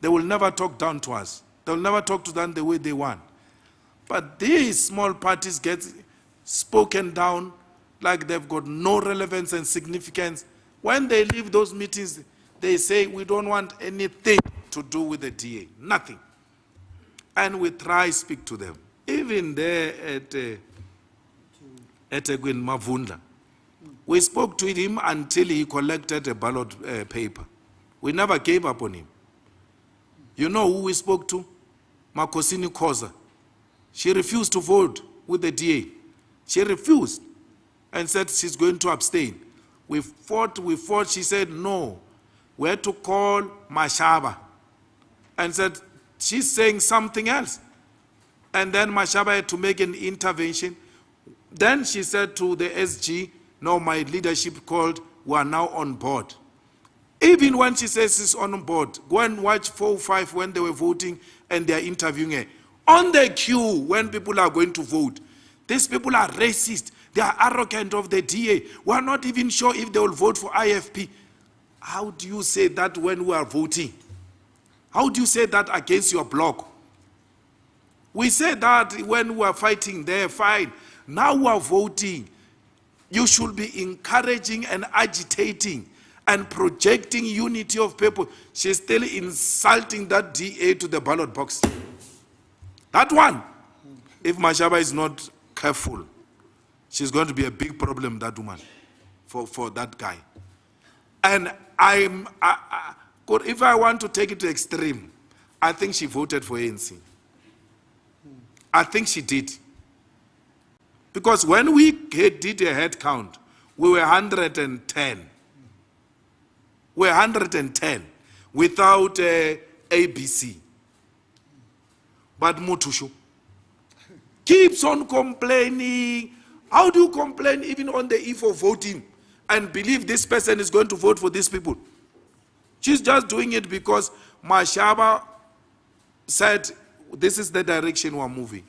They will never talk down to us. They will never talk to them the way they want. But these small parties get spoken down like they've got no relevance and significance. When they leave those meetings, they say, we don't want anything to do with the DA, nothing. And we try to speak to them. Even there eThekwini Mavundla. We spoke to him until he collected a ballot paper. We never gave up on him. You know who we spoke to? Makosini Khoza. She refused to vote with the DA. She refused and said she's going to abstain. We fought, she said no. We had to call Mashaba and said, she's saying something else. And then Mashaba had to make an intervention. Then she said to the SG, no, my leadership called, we are now on board. Even when she says she's on board, go and watch 4 or 5 when they were voting and they're interviewing her. On the queue, when people are going to vote, these people are racist. They are arrogant of the DA. We are not even sure if they will vote for IFP. How do you say that when we are voting? How do you say that against your bloc? We say that when we are fighting there, fine. Now we are voting. You should be encouraging and agitating and projecting unity of people. She's still insulting that DA to the ballot box. That one, if Mashaba is not careful, she's going to be a big problem, that woman, for that guy. And if I want to take it to extreme, I think she voted for ANC. I think she did. Because when we did a head count, we were 110. We were 110 without ABC. But Mutushu keeps on complaining. How do you complain even on the eve of voting and believe this person is going to vote for these people? She's just doing it because Mashaba said, this is the direction we're moving.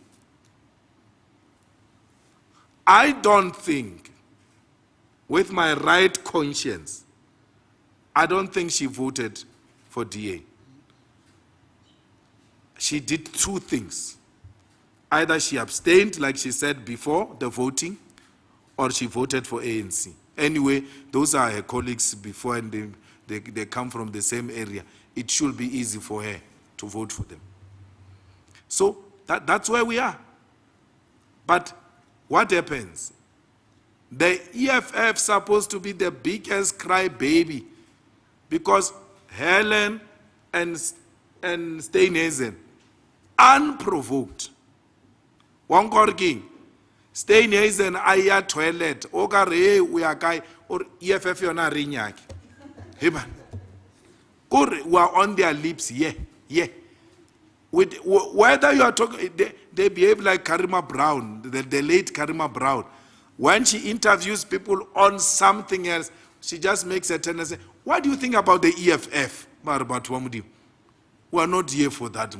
I don't think, with my right conscience, I don't think she voted for DA. She did 2 things. Either she abstained, like she said before the voting, or she voted for ANC. Anyway, those are her colleagues before, and they come from the same area. It should be easy for her to vote for them. So that's where we are. But what happens? The EFF supposed to be the biggest crybaby because Helen and Steenhuisen, unprovoked. One king, Steenhuisen aya toilet, okare we are guy or EFF yona rinyaki. Heba. We are on their lips, yeah. With whether you are talking, they behave like Karima Brown, the late Karima Brown. When she interviews people on something else, she just makes a turn and say, what do you think about the EFF? We are not here for that.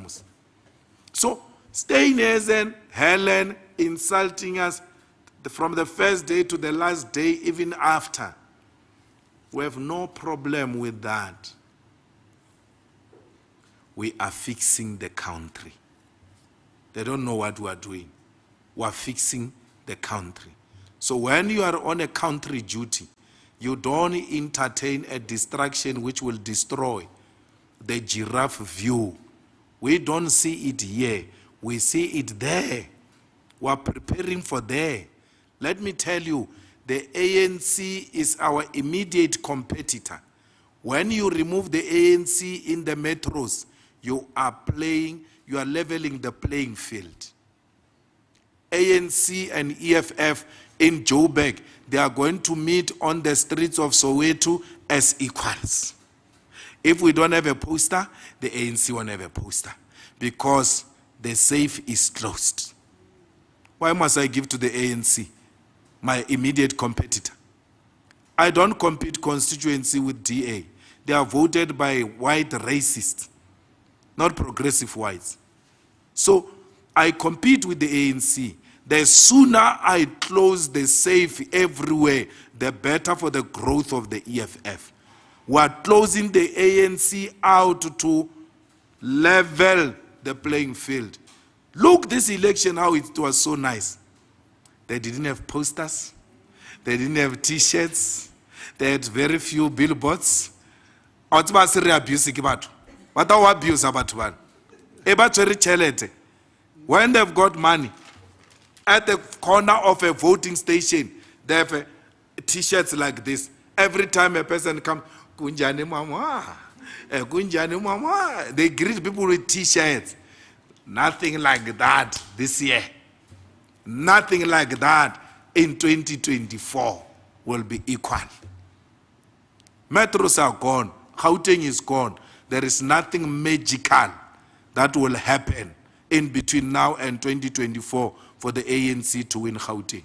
So, Steenhuisen, Helen, insulting us from the first day to the last day, even after. We have no problem with that. We are fixing the country. They don't know what we are doing. We are fixing the country. So when you are on a country duty, you don't entertain a distraction which will destroy the giraffe view. We don't see it here. We see it there. We are preparing for there. Let me tell you, the ANC is our immediate competitor. When you remove the ANC in the metros, you are leveling the playing field. ANC and EFF in Joburg, they are going to meet on the streets of Soweto as equals. If we don't have a poster, the ANC won't have a poster because the safe is closed. Why must I give to the ANC, my immediate competitor? I don't compete constituency with DA. They are voted by white racists, not progressive whites. So I compete with the ANC. The sooner I close the safe everywhere, the better for the growth of the EFF. We are closing the ANC out to level the playing field. Look, this election, how it was so nice. They didn't have posters. They didn't have T-shirts. They had very few billboards. What about abuse about one? When they've got money, At the corner of a voting station, they have T-shirts like this. Every time a person comes, Kunjani Mama, Kunjani Mama, they greet people with T-shirts. Nothing like that this year. Nothing like that in 2024 will be equal. Metros are gone. Gauteng is gone. There is nothing magical that will happen in between now and 2024 for the ANC to win Gauteng.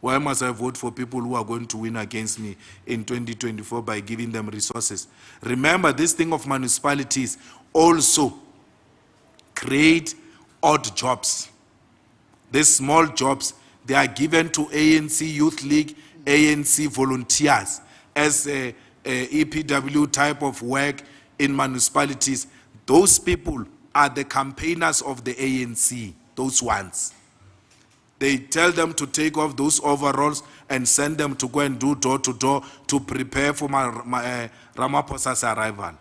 Why must I vote for people who are going to win against me in 2024 by giving them resources? Remember, this thing of municipalities also create odd jobs. These small jobs, they are given to ANC Youth League, ANC volunteers as a EPW type of work in municipalities. Those people are the campaigners of the ANC, those ones. They tell them to take off those overalls and send them to go and do door-to-door to prepare for Ramaphosa's arrival.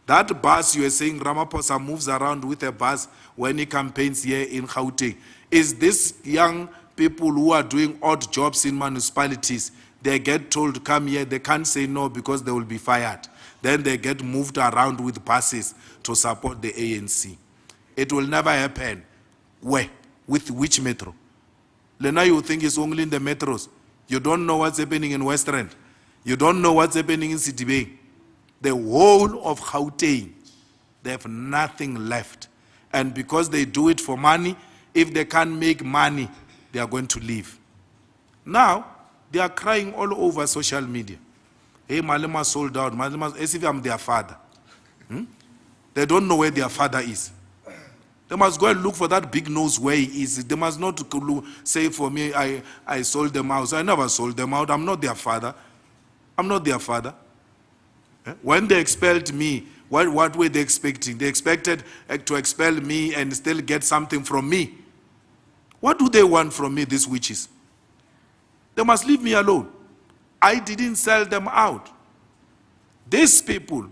That bus you are saying Ramaphosa moves around with a bus when he campaigns here in Gauteng, is this young people who are doing odd jobs in municipalities. They get told to come here, they can't say no because they will be fired. Then they get moved around with buses to support the ANC. It will never happen. Where? With which metro? Lena, you think it's only in the metros. You don't know what's happening in West Rand. You don't know what's happening in City Bay. The whole of Gauteng, they have nothing left. And because they do it for money, if they can't make money, they are going to leave. Now, they are crying all over social media. Hey, Malema sold out. Malema, as if I'm their father. They don't know where their father is. They must go and look for that big nose where he is. They must not say for me, I sold them out. I never sold them out. I'm not their father. I'm not their father. When they expelled me, what were they expecting? They expected to expel me and still get something from me. What do they want from me, these witches? They must leave me alone. I didn't sell them out. These people,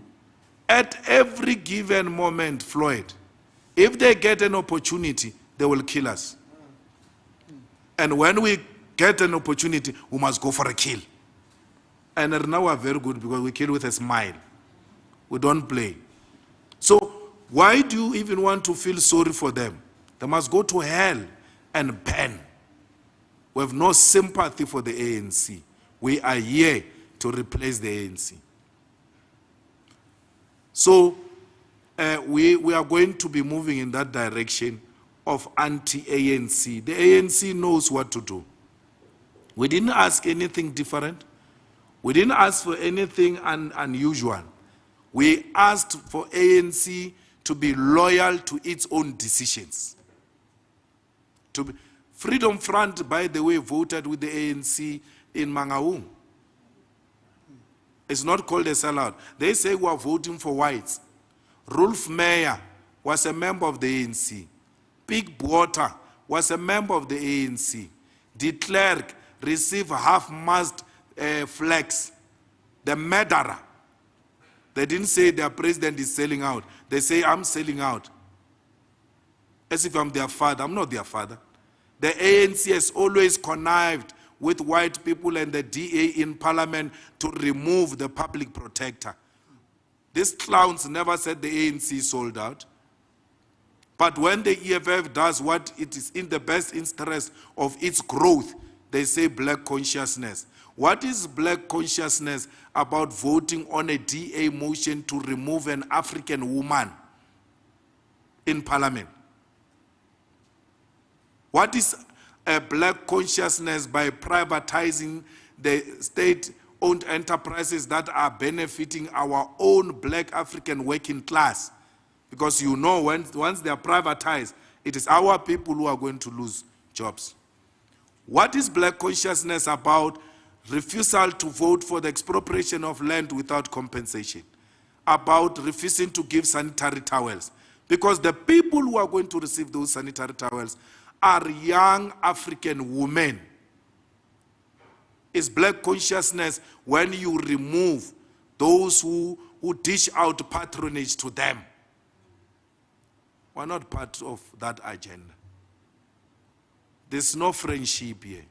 at every given moment, Floyd, if they get an opportunity, they will kill us. And when we get an opportunity, we must go for a kill. And now we are very good because we kill with a smile. We don't play. So why do you even want to feel sorry for them? They must go to hell and burn. We have no sympathy for the ANC. We are here to replace the ANC. So we are going to be moving in that direction of anti-ANC. The ANC knows what to do. We didn't ask anything different. We didn't ask for anything unusual. We asked for ANC to be loyal to its own decisions. Freedom Front, by the way, voted with the ANC in Mangaung. It's not called a sellout. They say we are voting for whites. Rolf Meyer was a member of the ANC. Pig Water was a member of the ANC. De Klerk received half-mast flags. The murderer. They didn't say their president is selling out. They say, I'm selling out. As if I'm their father. I'm not their father. The ANC has always connived with white people and the DA in parliament to remove the public protector. These clowns never said the ANC sold out. But when the EFF does what it is in the best interest of its growth, they say black consciousness. What is black consciousness about voting on a DA motion to remove an African woman in parliament? What is a black consciousness by privatizing the state-owned enterprises that are benefiting our own black African working class? Because you know, once they are privatized, it is our people who are going to lose jobs. What is black consciousness about refusal to vote for the expropriation of land without compensation? About refusing to give sanitary towels? Because the people who are going to receive those sanitary towels are young African women. It's black consciousness when you remove those who dish out patronage to them. We're not part of that agenda. There's no friendship here.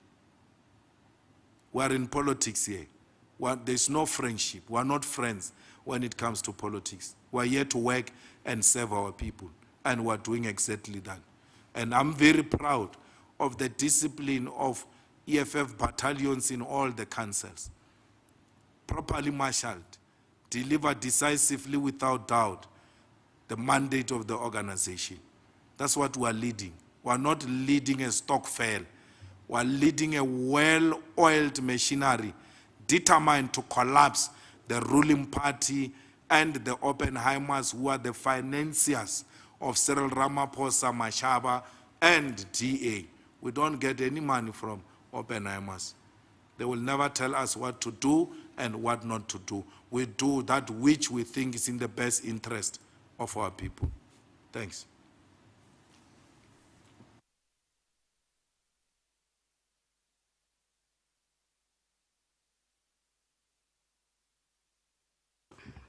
We are in politics here. There's no friendship. We are not friends when it comes to politics. We are here to work and serve our people. And we are doing exactly that. And I'm very proud of the discipline of EFF battalions in all the councils. Properly marshaled, deliver decisively without doubt the mandate of the organization. That's what we are leading. We are not leading a stock fail. We are leading a well-oiled machinery determined to collapse the ruling party and the Oppenheimers, who are the financiers of Cyril Ramaphosa, Mashaba, and DA. We don't get any money from Oppenheimers. They will never tell us what to do and what not to do. We do that which we think is in the best interest of our people. Thanks.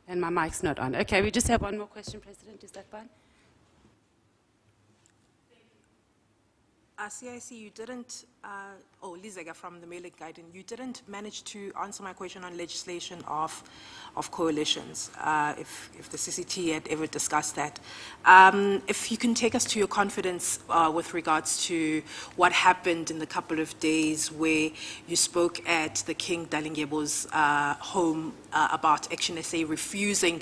And my mic's not on. Okay, we just have one more question, President. Is that fine? CIC, you didn't, Lizega from the Mailing Guardian, you didn't manage to answer my question on legislation of coalitions, if the CCT had ever discussed that. If you can take us to your confidence with regards to what happened in the couple of days where you spoke at the King Dalingebo's home about Action SA refusing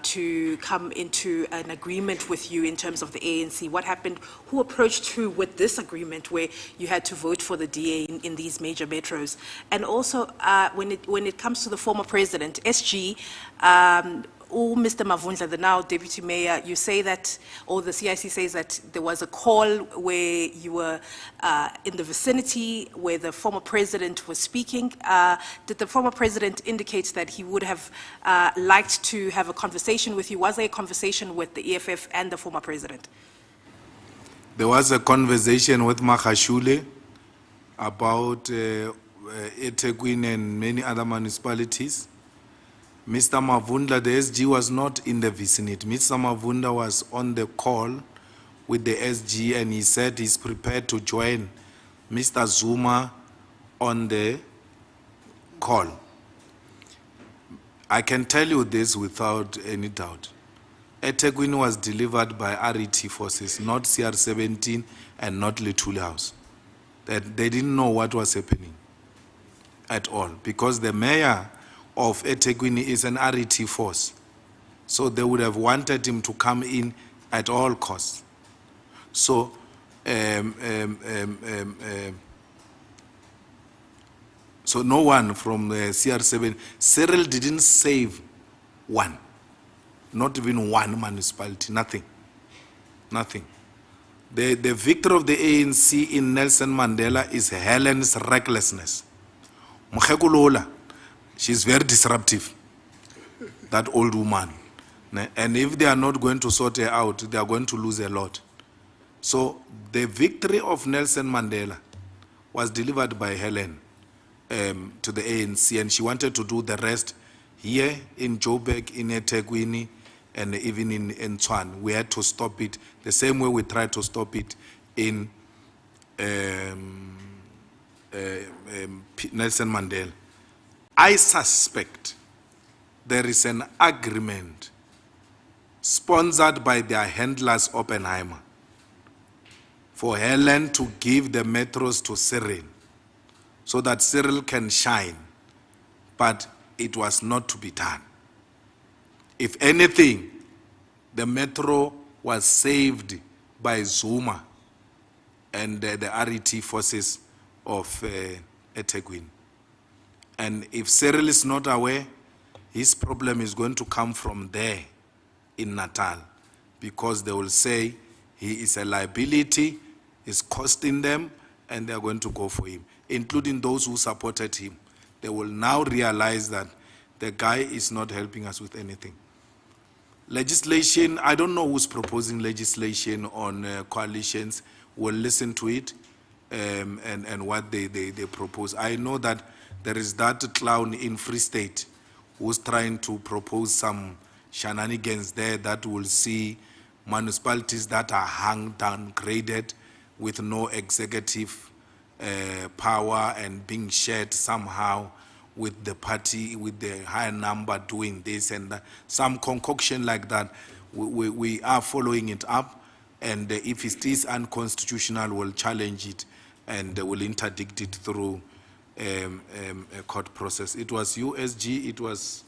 to come into an agreement with you in terms of the ANC. What happened? Who approached who with this agreement where you had to vote for the DA in these major metros? And also, when it comes to the former president, SG, Mr. Mavundla, the now deputy mayor, you say that, or the CIC says that there was a call where you were in the vicinity where the former president was speaking. Did the former president indicate that he would have liked to have a conversation with you? Was there a conversation with the EFF and the former president? There was a conversation with Makashule about eThekwini and many other municipalities. Mr. Mavundla, the SG, was not in the vicinity. Mr. Mavundla was on the call with the SG, and he said he's prepared to join Mr. Zuma on the call. I can tell you this without any doubt. eThekwini was delivered by RET forces, not CR17 and not Lethuli House. That they didn't know what was happening at all, because the mayor of eThekwini is an RET force. So they would have wanted him to come in at all costs. So, so no one from the CR7, Cyril didn't save one. Not even one municipality, nothing. Nothing. The victor of the ANC in Nelson Mandela is Helen's recklessness. Mkhekulola, she's very disruptive, that old woman. And if they are not going to sort her out, they are going to lose a lot. So the victory of Nelson Mandela was delivered by Helen to the ANC, and she wanted to do the rest here in Joburg, in eThekwini, and even in Tshwane. We had to stop it the same way we tried to stop it in Nelson Mandela. I suspect there is an agreement sponsored by their handlers Oppenheimer for Helen to give the metros to Cyril so that Cyril can shine, but it was not to be done. If anything, the metro was saved by Zuma and the RET forces of eThekwini. And if Cyril is not aware, his problem is going to come from there in Natal, because they will say he is a liability, is costing them, and they are going to go for him, including those who supported him. They will now realize that the guy is not helping us with anything. Legislation, I don't know who's proposing legislation on coalitions. We'll listen to it and what they propose. I know that there is that clown in Free State who's trying to propose some shenanigans there that will see municipalities that are downgraded with no executive power and being shared somehow with the party, with the higher number doing this and that, some concoction like that. We are following it up, and if it is unconstitutional, we'll challenge it and will interdict it through a court process. It was USG, it was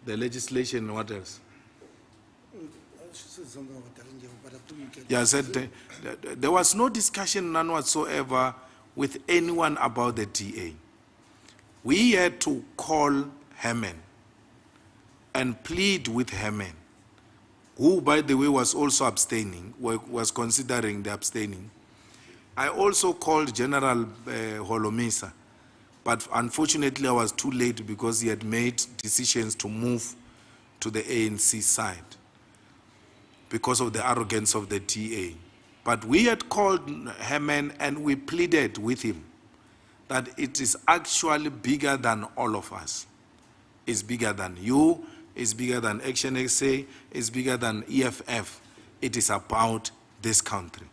the legislation, what else? She said something about that, but I couldn't get Yeah, I said there was no discussion, none whatsoever, with anyone about the DA. We had to call Herman and plead with Herman, who, by the way, was also abstaining, was considering the abstaining. I also called General Holomisa, but unfortunately I was too late because he had made decisions to move to the ANC side because of the arrogance of the DA. But we had called Herman and we pleaded with him that it is actually bigger than all of us. It's bigger than you, it's bigger than Action SA, it's bigger than EFF. It is about this country.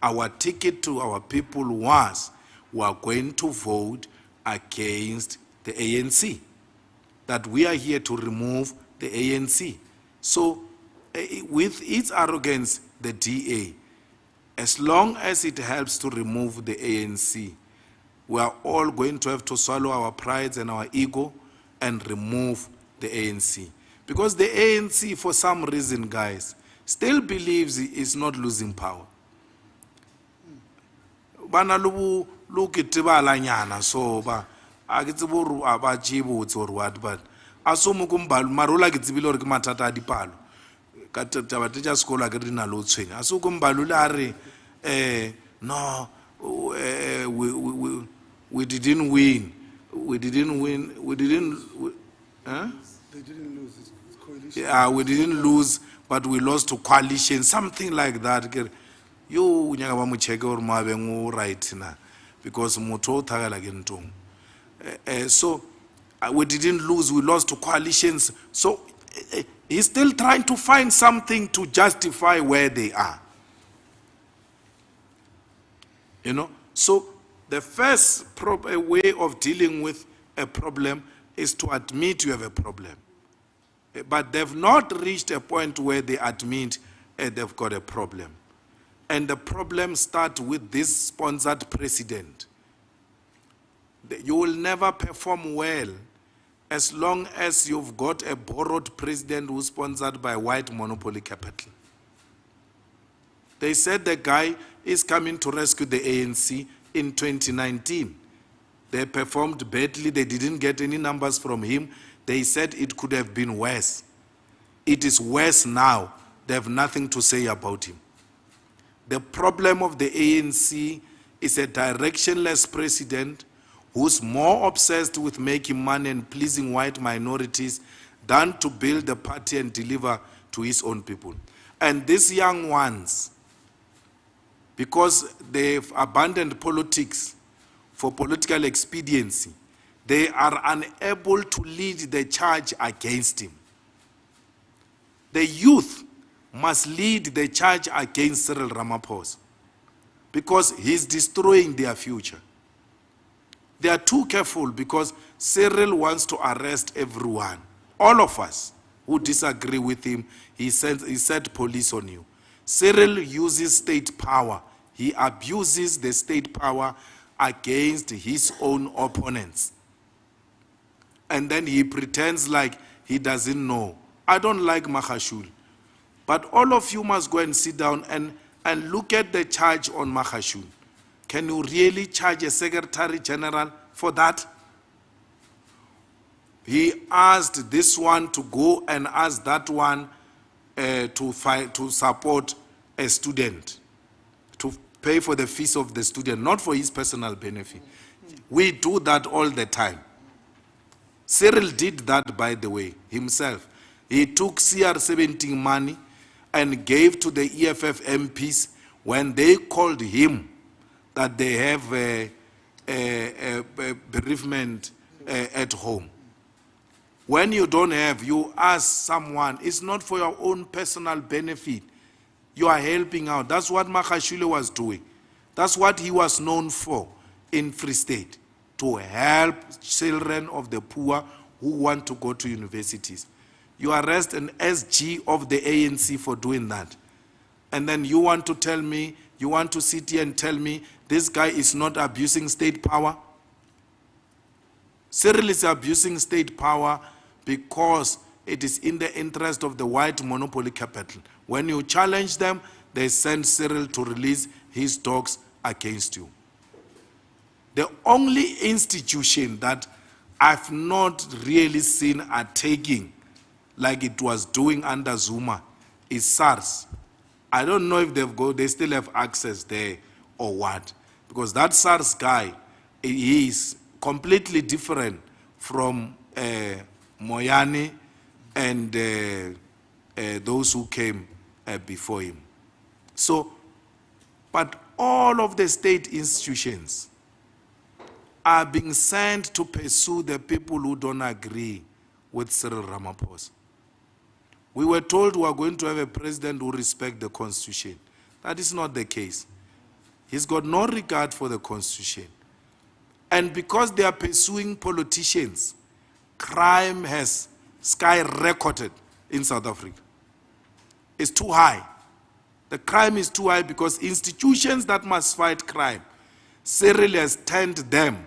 Our ticket to our people was, we are going to vote against the ANC, that we are here to remove the ANC. So with its arrogance, the DA, as long as it helps to remove the ANC, we are all going to have to swallow our prides and our ego and remove the ANC. Because the ANC, for some reason, guys, still believes it's not losing power. Bana lubu lukitibala nyana so ba akitsiburu abachibu or what, but asumu kumbalu marula kitsibilo re matata dipalo ka taba teacher school a ke rina lo tshwenya asu kumbalu la re no we didn't win. They didn't lose. It's coalition. Yeah, we didn't lose, but we lost to coalition, something like that. You nyaka ba mo cheke or mabe ngo right na, because moto thagala ke ntong. So we didn't lose, we lost to coalitions. So he's still trying to find something to justify where they are. You know, so the first way of dealing with a problem is to admit you have a problem. But they've not reached a point where they admit they've got a problem. And the problem starts with this sponsored president. You will never perform well as long as you've got a borrowed president who's sponsored by white monopoly capital. They said the guy is coming to rescue the ANC in 2019. They performed badly, they didn't get any numbers from him. They said it could have been worse. It is worse now. They have nothing to say about him. The problem of the ANC is a directionless president who's more obsessed with making money and pleasing white minorities than to build the party and deliver to his own people. And these young ones, because they've abandoned politics for political expediency, they are unable to lead the charge against him. The youth must lead the charge against Cyril Ramaphosa because he's destroying their future. They are too careful because Cyril wants to arrest everyone. All of us who disagree with him, he set police on you. Cyril uses state power. He abuses the state power against his own opponents. And then he pretends like he doesn't know. I don't like Mahashul. But all of you must go and sit down and look at the charge on Mahashul. Can you really charge a Secretary General for that? He asked this one to go and ask that one to support a student, to pay for the fees of the student, not for his personal benefit. We do that all the time. Cyril did that, by the way, himself. He took CR17 money and gave to the EFF MPs when they called him that they have a bereavement at home. When you don't have, you ask someone, it's not for your own personal benefit. You are helping out. That's what Mahashule was doing. That's what he was known for in Free State, to help children of the poor who want to go to universities. You arrest an SG of the ANC for doing that. And then you want to tell me, you want to sit here and tell me this guy is not abusing state power? Cyril is abusing state power because it is in the interest of the white monopoly capital. When you challenge them, they send Cyril to release his dogs against you. The only institution that I've not really seen a taking like it was doing under Zuma is SARS. I don't know if they still have access there or what, because that SARS guy, he is completely different from Moyane and those who came before him. So, but all of the state institutions are being sent to pursue the people who don't agree with Cyril Ramaphosa. We were told we are going to have a president who respects the Constitution. That is not the case. He's got no regard for the Constitution. And because they are pursuing politicians, crime has skyrocketed in South Africa. It's too high. The crime is too high because institutions that must fight crime, Cyril has turned them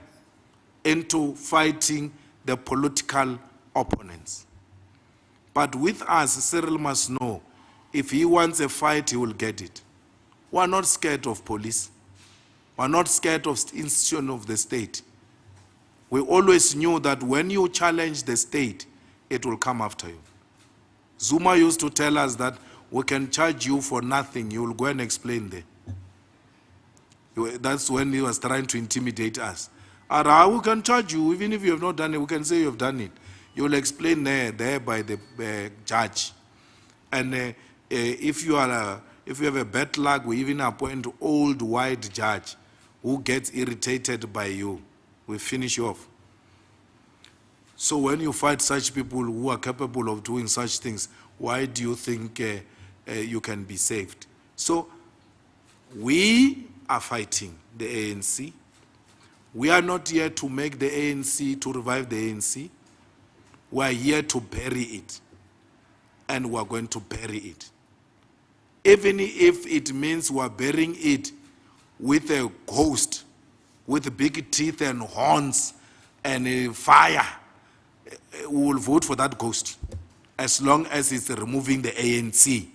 into fighting the political opponents. But with us, Cyril must know, if he wants a fight, he will get it. We are not scared of police. We are not scared of institution of the state. We always knew that when you challenge the state, it will come after you. Zuma used to tell us that we can charge you for nothing, you will go and explain there. That's when he was trying to intimidate us. We can charge you, even if you have not done it, we can say you have done it. You will explain there by the judge. And if you have a bad luck, we even appoint old white judge who gets irritated by you. We finish you off. So when you fight such people who are capable of doing such things, why do you think you can be saved? So we are fighting the ANC. We are not here to make the ANC, to revive the ANC. We are here to bury it. And we are going to bury it. Even if it means we are burying it with a ghost, with big teeth and horns and a fire, we will vote for that ghost. As long as it's removing the ANC,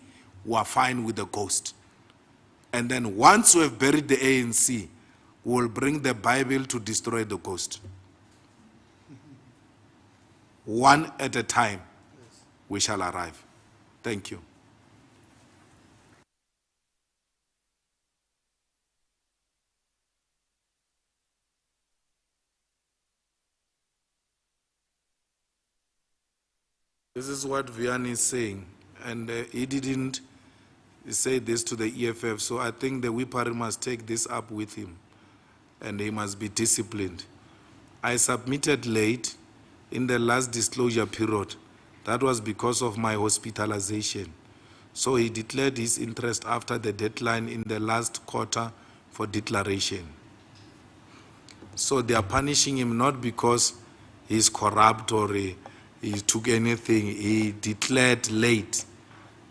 we are fine with the ghost. And then once we have buried the ANC, we will bring the Bible to destroy the ghost. One at a time, we shall arrive. Thank you. This is what Vian is saying, and he didn't say this to the EFF, so I think the Whipari must take this up with him, and he must be disciplined. I submitted late in the last disclosure period. That was because of my hospitalization. So he declared his interest after the deadline in the last quarter for declaration. So they are punishing him not because he's corrupt or he took anything. He declared late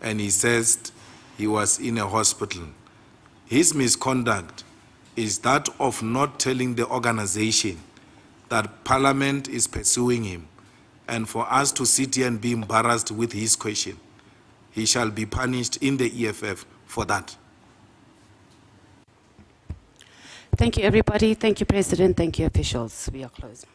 and he says he was in a hospital. His misconduct is that of not telling the organization that Parliament is pursuing him, and for us to sit here and be embarrassed with his question. He shall be punished in the EFF for that. Thank you, everybody. Thank you, President. Thank you, officials. We are closed.